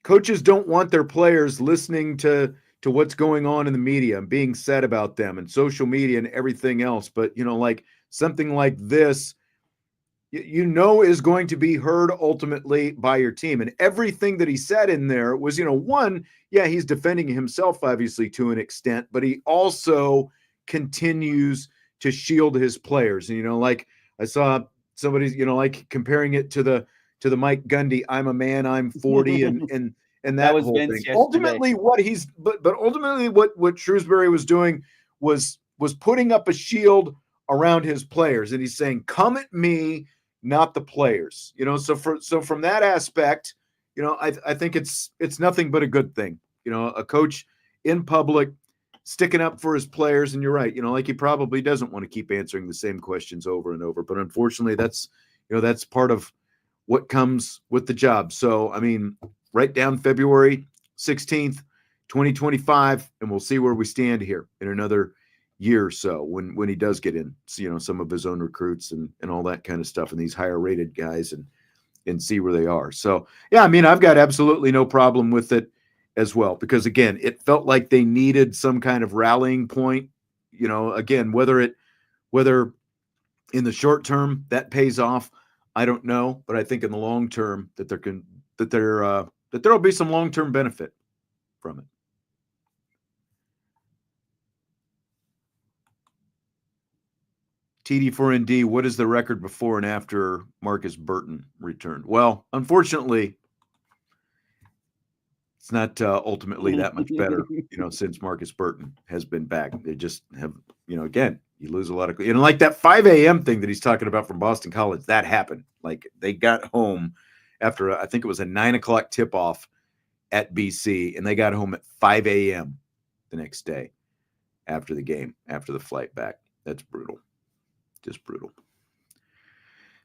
Speaker 1: coaches don't want their players listening to what's going on in the media and being said about them and social media and everything else. But, like, something like this, is going to be heard ultimately by your team. And everything that he said in there was, one, yeah, he's defending himself, obviously, to an extent, but he also continues to shield his players. And, like, I saw somebody, like, comparing it to the Mike Gundy, I'm a man, I'm 40, and that
Speaker 2: was
Speaker 1: whole
Speaker 2: Vince
Speaker 1: thing.
Speaker 2: yesterday.
Speaker 1: Ultimately, but ultimately what Shrewsberry was doing was putting up a shield around his players, and he's saying, come at me, not the players. So from that aspect, I think it's nothing but a good thing. A coach in public sticking up for his players. And you're right, like, he probably doesn't want to keep answering the same questions over and over, but unfortunately that's part of what comes with the job. So, I mean, write down February 16th, 2025, and we'll see where we stand here in another year or so when he does get in, some of his own recruits and all that kind of stuff, and these higher rated guys, and see where they are. So, yeah, I mean, I've got absolutely no problem with it as well, because, again, it felt like they needed some kind of rallying point. Again, whether in the short term that pays off, I don't know, but I think in the long term that there'll be some long-term benefit from it. TD4ND, what is the record before and after Marcus Burton returned? Well, unfortunately, it's not ultimately that much better, since Marcus Burton has been back. They just have, again, you lose a lot of, like that 5 a.m. thing that he's talking about from Boston College, that happened. Like, they got home after, I think it was a 9 o'clock tip-off at BC, and they got home at 5 a.m. the next day after the game, after the flight back. That's brutal. Just brutal.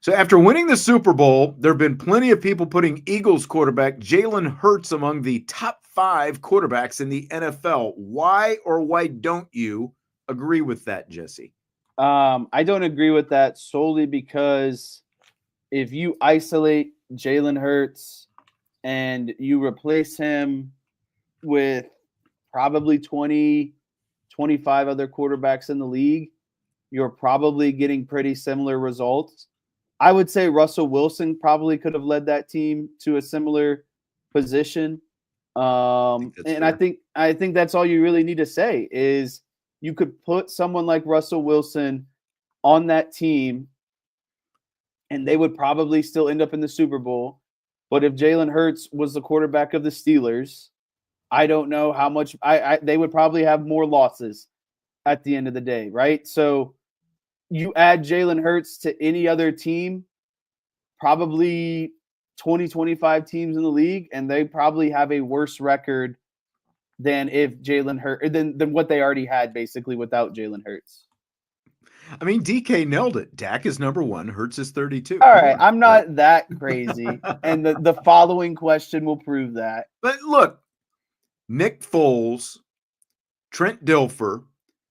Speaker 1: So after winning the Super Bowl, there have been plenty of people putting Eagles quarterback Jalen Hurts among the top 5 quarterbacks in the NFL. Why or why don't you agree with that, Jesse?
Speaker 2: I don't agree with that solely because if you isolate Jalen Hurts and you replace him with probably 20, 25 other quarterbacks in the league, you're probably getting pretty similar results. I would say Russell Wilson probably could have led that team to a similar position. I think that's all you really need to say is you could put someone like Russell Wilson on that team and they would probably still end up in the Super Bowl. But if Jalen Hurts was the quarterback of the Steelers, I don't know how much they would probably have more losses at the end of the day, right? So you add Jalen Hurts to any other team, probably 20, 25 teams in the league, and they probably have a worse record than if Jalen Hurts than what they already had basically without Jalen Hurts.
Speaker 1: I mean, DK nailed it. Dak is number 1. Hurts is 32.
Speaker 2: All right, I'm not that crazy, and the following question will prove that.
Speaker 1: But look, Nick Foles, Trent Dilfer,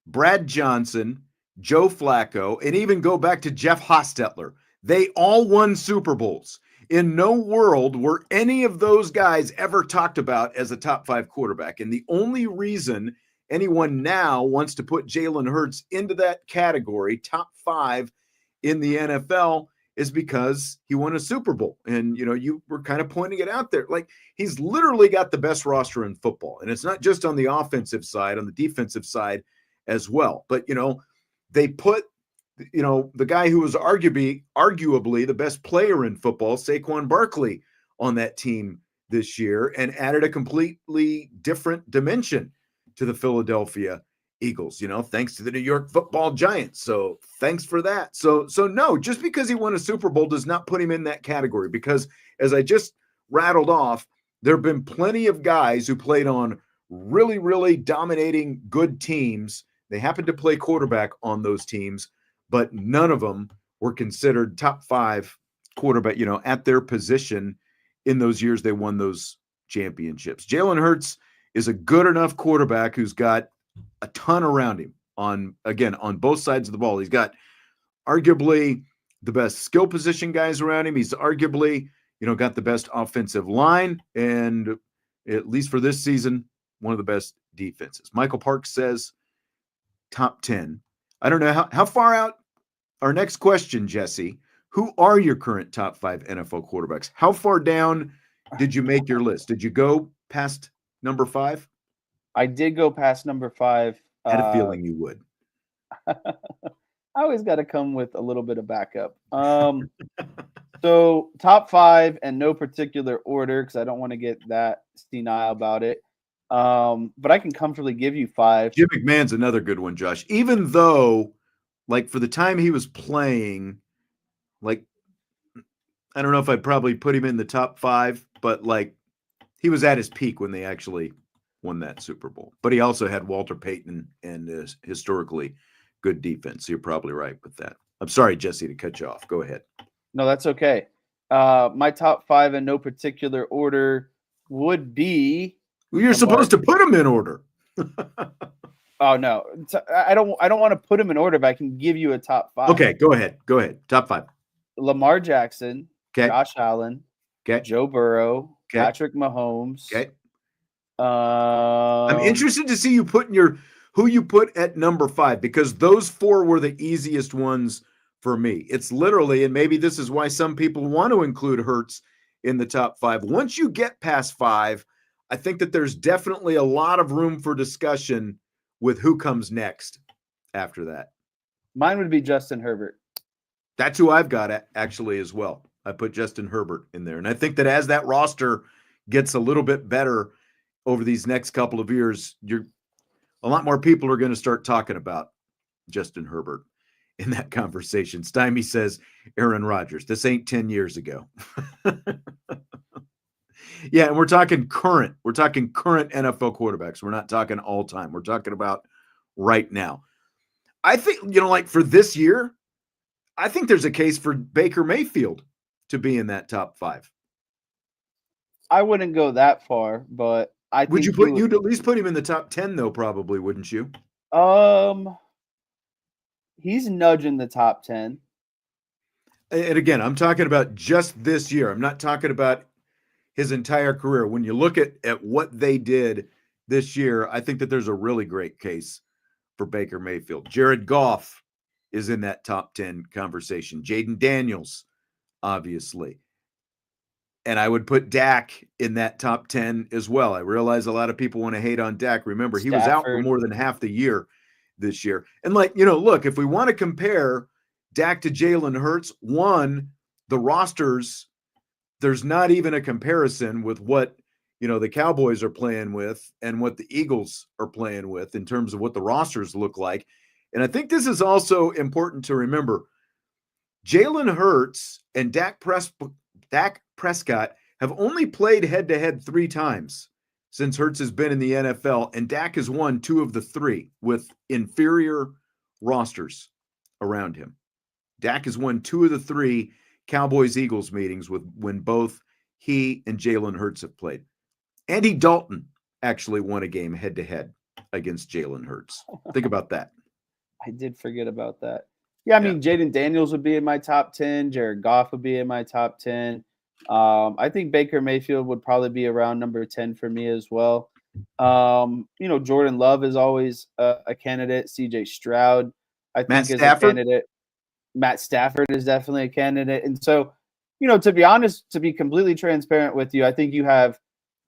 Speaker 1: Brad Johnson, Joe Flacco, and even go back to Jeff Hostetler. They all won Super Bowls. In no world were any of those guys ever talked about as a top 5 quarterback. And the only reason anyone now wants to put Jalen Hurts into that category, top 5 in the NFL, is because he won a Super Bowl. And, you were kind of pointing it out there. Like, he's literally got the best roster in football. And it's not just on the offensive side, on the defensive side as well. But, they put, the guy who was arguably the best player in football, Saquon Barkley, on that team this year and added a completely different dimension to the Philadelphia Eagles, thanks to the New York Football Giants. So thanks for that. So no, just because he won a Super Bowl does not put him in that category, because as I just rattled off, there have been plenty of guys who played on really, really dominating good teams. They happened to play quarterback on those teams, but none of them were considered top 5 quarterback, at their position in those years they won those championships. Jalen Hurts is a good enough quarterback who's got a ton around him on both sides of the ball. He's got arguably the best skill position guys around him. He's arguably, got the best offensive line, and at least for this season, one of the best defenses. Michael Parks says top 10. I don't know how far out. Our next question, Jesse, who are your current top 5 NFL quarterbacks? How far down did you make your list? Did you go past number 5?
Speaker 2: I did go past number 5.
Speaker 1: I had a feeling you would.
Speaker 2: I always got to come with a little bit of backup. So top 5 and no particular order, because I don't want to get that senile about it. But I can comfortably give you 5.
Speaker 1: Jim McMahon's another good one, Josh. Even though, like, for the time he was playing, like, I don't know if I'd probably put him in the top 5, but like, he was at his peak when they actually won that Super Bowl. But he also had Walter Payton and historically good defense. So you're probably right with that. I'm sorry, Jesse, to cut you off. Go ahead.
Speaker 2: No, that's okay. My top 5 in no particular order would be.
Speaker 1: Well, you're supposed to put them in order.
Speaker 2: Oh no, I don't want to put them in order, but I can give you a top 5.
Speaker 1: Okay, go ahead. Top 5.
Speaker 2: Lamar Jackson,
Speaker 1: okay.
Speaker 2: Josh Allen,
Speaker 1: okay.
Speaker 2: Joe Burrow,
Speaker 1: okay.
Speaker 2: Patrick Mahomes.
Speaker 1: Okay. I'm interested to see you who you put at number 5, because those 4 were the easiest ones for me. It's literally, and maybe this is why some people want to include Hurts in the top 5. Once you get past 5, I think that there's definitely a lot of room for discussion with who comes next after that.
Speaker 2: Mine would be Justin Herbert.
Speaker 1: That's who I've got actually as well. I put Justin Herbert in there. And I think that as that roster gets a little bit better over these next couple of years, a lot more people are going to start talking about Justin Herbert in that conversation. Stymie says Aaron Rodgers. This ain't 10 years ago. Yeah, and we're talking current. We're talking current NFL quarterbacks. We're not talking all time. We're talking about right now. I think, like for this year, I think there's a case for Baker Mayfield to be in that top 5.
Speaker 2: I wouldn't go that far, but I
Speaker 1: Would
Speaker 2: think
Speaker 1: you put you'd at least put him in the top 10 though, probably, wouldn't you?
Speaker 2: He's nudging the top 10.
Speaker 1: And again, I'm talking about just this year. I'm not talking about his entire career. When you look at what they did this year, I think that there's a really great case for Baker Mayfield. Jared Goff is in that top 10 conversation. Jaden Daniels, obviously. And I would put Dak in that top 10 as well. I realize a lot of people want to hate on Dak. Remember, he was out for more than half the year this year. And look, if we want to compare Dak to Jalen Hurts, the rosters, there's not even a comparison with what, the Cowboys are playing with and what the Eagles are playing with in terms of what the rosters look like. And I think this is also important to remember. Jalen Hurts and Dak Prescott have only played head-to-head 3 times since Hurts has been in the NFL, and Dak has won 2 of the 3 with inferior rosters around him. Dak has won 2 of the 3 Cowboys-Eagles meetings when both he and Jalen Hurts have played. Andy Dalton actually won a game head-to-head against Jalen Hurts. Think about that.
Speaker 2: I did forget about that. Yeah, I mean, Jaden Daniels would be in my top 10. Jared Goff would be in my top 10. I think Baker Mayfield would probably be around number 10 for me as well. Jordan Love is always a candidate. CJ Stroud, I think, is a candidate. Matt Stafford is definitely a candidate. And so, to be honest, to be completely transparent with you, I think you have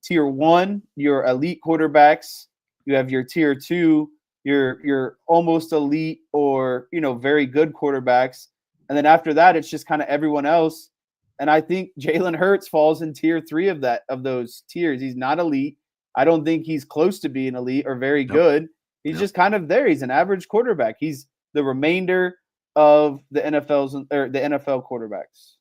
Speaker 2: tier 1, your elite quarterbacks. You have your tier 2, your almost elite or, very good quarterbacks. And then after that, it's just kind of everyone else. And I think Jalen Hurts falls in tier 3 of those tiers. He's not elite. I don't think he's close to being elite or very good. He's just kind of there. He's an average quarterback. He's the remainder of the NFL quarterbacks.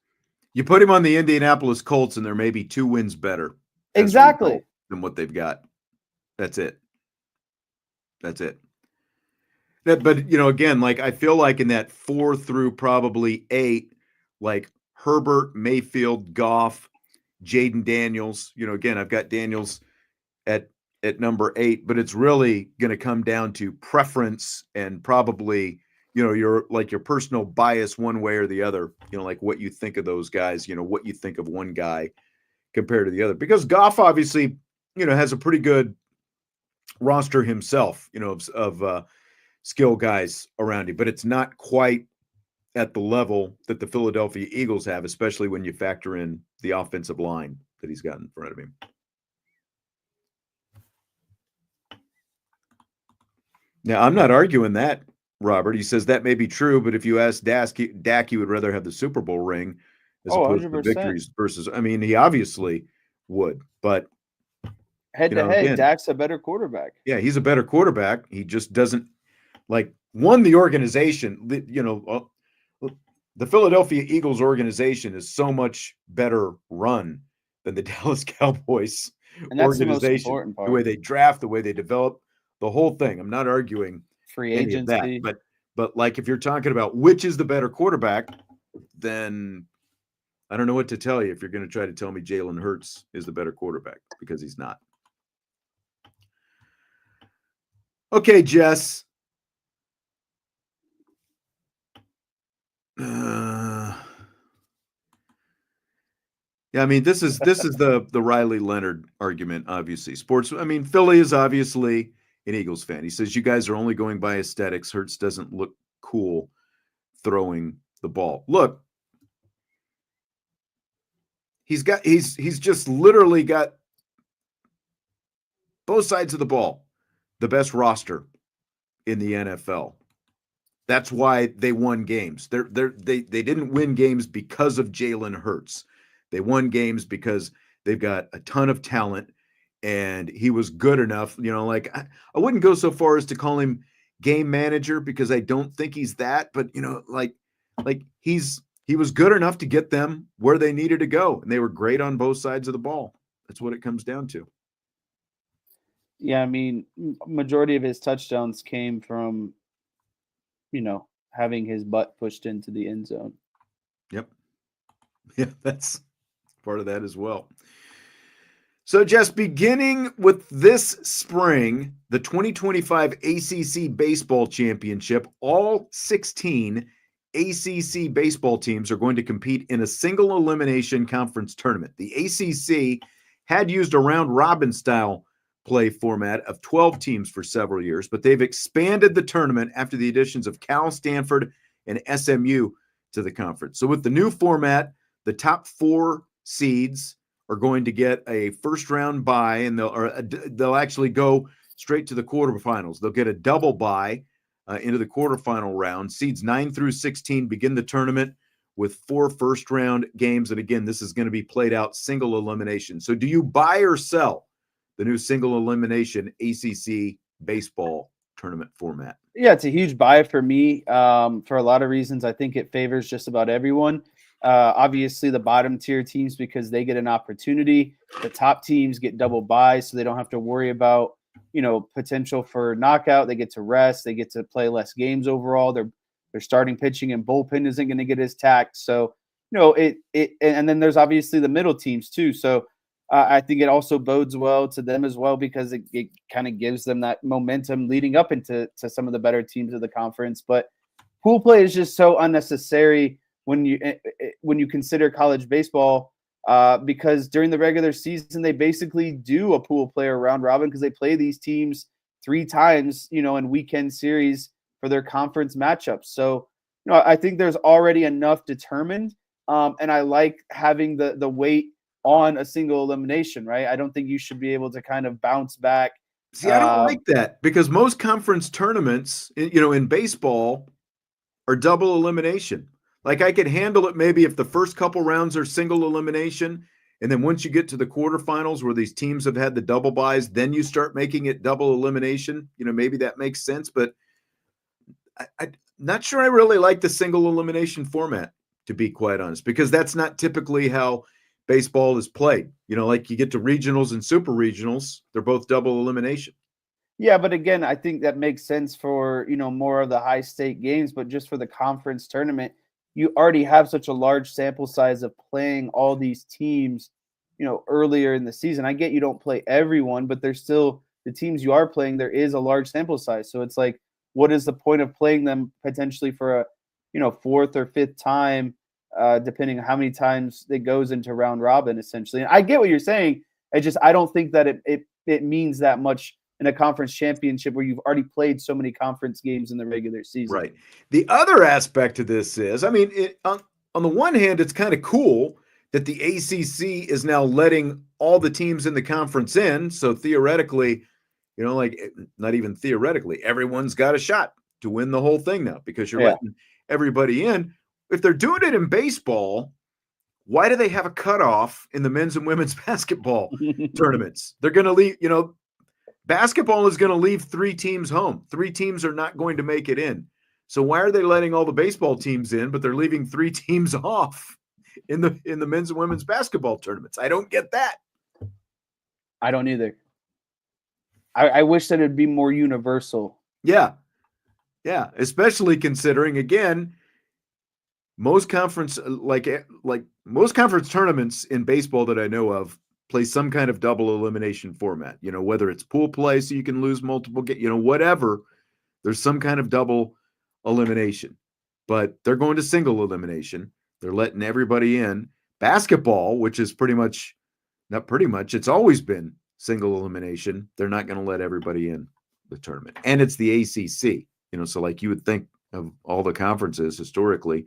Speaker 1: You put him on the Indianapolis Colts, and there may be 2 wins better.
Speaker 2: Exactly.
Speaker 1: Than what they've got. That's it. But again, I feel like in that 4 through probably 8, Herbert, Mayfield, Goff, Jaden Daniels. Again, I've got Daniels at number 8, but it's really going to come down to preference and probably, your personal bias one way or the other, what you think of those guys, what you think of one guy compared to the other. Because Goff obviously, has a pretty good roster himself, of skill guys around him, but it's not quite at the level that the Philadelphia Eagles have, especially when you factor in the offensive line that he's got in front of him. Now, I'm not arguing that, Robert. He says that may be true, but if you ask Dak, he would rather have the Super Bowl ring as opposed 100%. To victories versus, he obviously would, but
Speaker 2: head-to-head, Dak's a better quarterback.
Speaker 1: Yeah, he's a better quarterback. He just doesn't, the organization, the Philadelphia Eagles organization is so much better run than the Dallas Cowboys organization.
Speaker 2: The most important part.
Speaker 1: The way they draft, the way they develop, the whole thing. I'm not arguing
Speaker 2: free agency,
Speaker 1: that, but if you're talking about which is the better quarterback, then I don't know what to tell you if you're going to try to tell me Jalen Hurts is the better quarterback, because he's not. Okay, Jess. This is the Riley Leonard argument, obviously. Philly is obviously an Eagles fan. He says you guys are only going by aesthetics. Hurts doesn't look cool throwing the ball. Look, he's just literally got both sides of the ball, the best roster in the NFL. That's why they won games. They didn't win games because of Jalen Hurts. They won games because they've got a ton of talent, and he was good enough. I wouldn't go so far as to call him game manager, because I don't think he's that. But he was good enough to get them where they needed to go, and they were great on both sides of the ball. That's what it comes down to.
Speaker 2: Yeah, majority of his touchdowns came from, having his butt pushed into the end zone.
Speaker 1: Yep. Yeah, that's part of that as well. So just beginning with this spring, the 2025 ACC Baseball Championship, all 16 ACC baseball teams are going to compete in a single elimination conference tournament. The ACC had used a round-robin style play format of 12 teams for several years, but they've expanded the tournament after the additions of Cal, Stanford, and SMU to the conference. So with the new format, the top 4 seeds are going to get a first-round bye, and they'll actually go straight to the quarterfinals. They'll get a double bye into the quarterfinal round. Seeds 9 through 16 begin the tournament with 4 first-round games. And again, this is going to be played out single elimination. So do you buy or sell the new single elimination ACC baseball tournament format?
Speaker 2: Yeah, it's a huge buy for me for a lot of reasons. I think it favors just about everyone. Obviously, the bottom tier teams, because they get an opportunity. The top teams get double buys, so they don't have to worry about potential for knockout. They get to rest. They get to play less games overall. Their starting pitching and bullpen isn't going to get as taxed. So and then there's obviously the middle teams too. So I think it also bodes well to them as well, because it kind of gives them that momentum leading up into some of the better teams of the conference. But pool play is just so unnecessary when you consider college baseball, because during the regular season they basically do a pool play or round robin, because they play these teams 3 times, in weekend series for their conference matchups. So, I think there's already enough determined, and I like having the weight on a single elimination, right? I don't think you should be able to kind of bounce back.
Speaker 1: See, I don't like that, because most conference tournaments, in baseball, are double elimination. Like, I could handle it maybe if the first couple rounds are single elimination, and then once you get to the quarterfinals where these teams have had the double buys, then you start making it double elimination. Maybe that makes sense, but I'm not sure I really like the single elimination format, to be quite honest, because that's not typically how baseball is played. Like you get to regionals and super regionals, they're both double elimination.
Speaker 2: Yeah, but again, I think that makes sense for, more of the high stake games, but just for the conference tournament, you already have such a large sample size of playing all these teams, earlier in the season. I get you don't play everyone, but there's still the teams you are playing. There is a large sample size. So it's like, what is the point of playing them potentially for a, 4th or 5th time, depending on how many times it goes into round robin, essentially. And I get what you're saying. I don't think that it means that much in a conference championship where you've already played so many conference games in the regular season.
Speaker 1: Right. The other aspect of this is, on the one hand, it's kind of cool that the ACC is now letting all the teams in the conference in. So theoretically, not even theoretically, everyone's got a shot to win the whole thing now, because you're letting everybody in. If they're doing it in baseball, why do they have a cutoff in the men's and women's basketball tournaments? They're going to leave, basketball is going to leave 3 teams home. 3 teams are not going to make it in. So why are they letting all the baseball teams in, but they're leaving 3 teams off in the men's and women's basketball tournaments? I don't get that.
Speaker 2: I don't either. I wish that it'd be more universal.
Speaker 1: Yeah. Yeah. Especially considering, again, most conference most conference tournaments in baseball that I know of play some kind of double elimination format, whether it's pool play so you can lose multiple whatever, there's some kind of double elimination, but they're going to single elimination. They're letting everybody in. Basketball, which is it's always been single elimination. They're not going to let everybody in the tournament. And it's the ACC, so like you would think of all the conferences historically,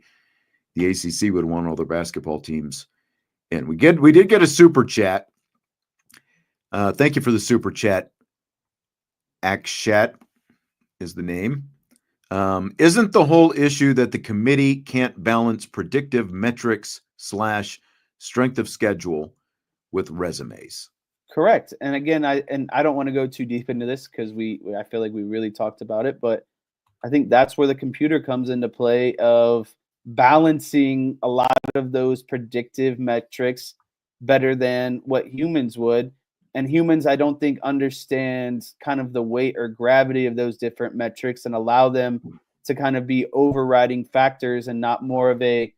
Speaker 1: the ACC would want all their basketball teams in. We did get a super chat. Thank you for the super chat. Akshat is the name. Isn't the whole issue that the committee can't balance predictive metrics / strength of schedule with resumes?
Speaker 2: Correct. And again, I don't want to go too deep into this because I feel like we really talked about it, but I think that's where the computer comes into play of balancing a lot of those predictive metrics better than what humans would. And humans, I don't think, understand kind of the weight or gravity of those different metrics and allow them to kind of be overriding factors and not more of a,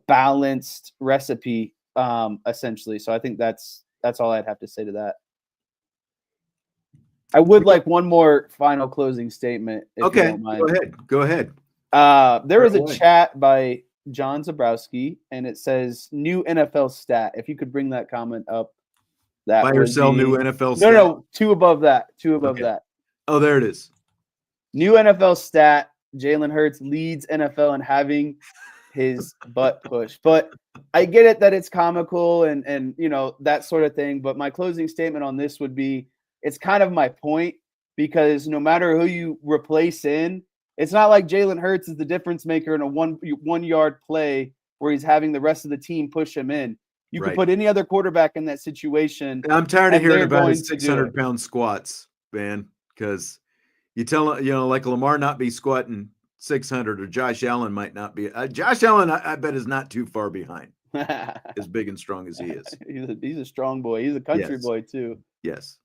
Speaker 2: balanced recipe, essentially. So I think that's all I'd have to say to that. I would like one more final closing statement. If you don't mind.
Speaker 1: Go ahead.
Speaker 2: There was a chat by John Zabrowski, and it says new NFL stat. If you could bring that comment up, that
Speaker 1: buy or sell new NFL
Speaker 2: stat.
Speaker 1: stat.
Speaker 2: No, two above that.
Speaker 1: Oh, there it is.
Speaker 2: New NFL stat. Jalen Hurts leads NFL in having his butt pushed. But I get it that it's comical and that sort of thing. But my closing statement on this would be, it's kind of my point, because no matter who you replace in, it's not like Jalen Hurts is the difference maker in a 1 yard play where he's having the rest of the team push him in. You could put any other quarterback in that situation.
Speaker 1: I'm tired of hearing about his 600-pound squats, man, because you tell, like Lamar not be squatting 600, or Josh Allen might not be. Josh Allen, I bet, is not too far behind, as big and strong as he is.
Speaker 2: He's a strong boy. He's a country boy, too.
Speaker 1: Yes.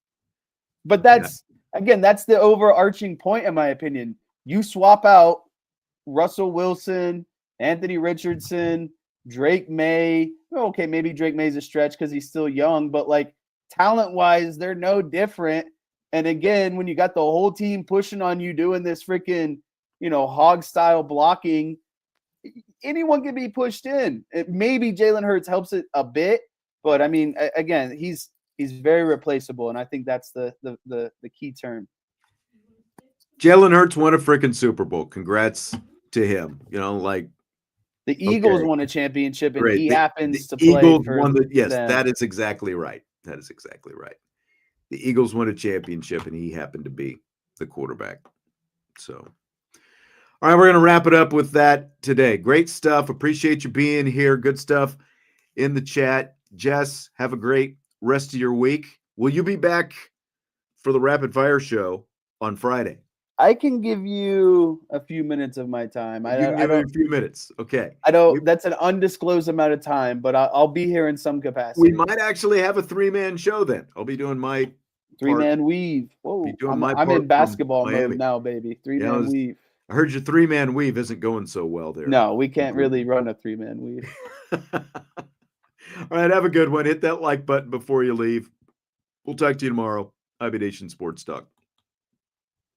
Speaker 2: But that's the overarching point, in my opinion. You swap out Russell Wilson, Anthony Richardson, Drake May. Okay, maybe Drake May's a stretch because he's still young, but like talent-wise, they're no different. And again, when you got the whole team pushing on you doing this freaking, hog-style blocking, anyone can be pushed in. Maybe Jalen Hurts helps it a bit, but I mean, again, he's very replaceable, and I think that's the key term.
Speaker 1: Jalen Hurts won a freaking Super Bowl. Congrats to him. The
Speaker 2: Eagles won a championship, and he happens to play
Speaker 1: Eagles
Speaker 2: for
Speaker 1: won
Speaker 2: them.
Speaker 1: That is exactly right. The Eagles won a championship, and he happened to be the quarterback. So, all right, we're going to wrap it up with that today. Great stuff. Appreciate you being here. Good stuff in the chat. Jess, have a great rest of your week. Will you be back for the Rapid Fire show on Friday?
Speaker 2: I can give you a few minutes of my time.
Speaker 1: You can give me a few minutes. Okay.
Speaker 2: I don't. That's an undisclosed amount of time, but I'll be here in some capacity.
Speaker 1: We might actually have a 3-man show then. I'll be doing my
Speaker 2: 3-man weave. Whoa! I'm in basketball mode now, baby. 3-man weave.
Speaker 1: I heard your 3-man weave isn't going so well there.
Speaker 2: No, we can't really run a 3-man weave.
Speaker 1: All right, have a good one. Hit that like button before you leave. We'll talk to you tomorrow. IB Nation Sports Talk.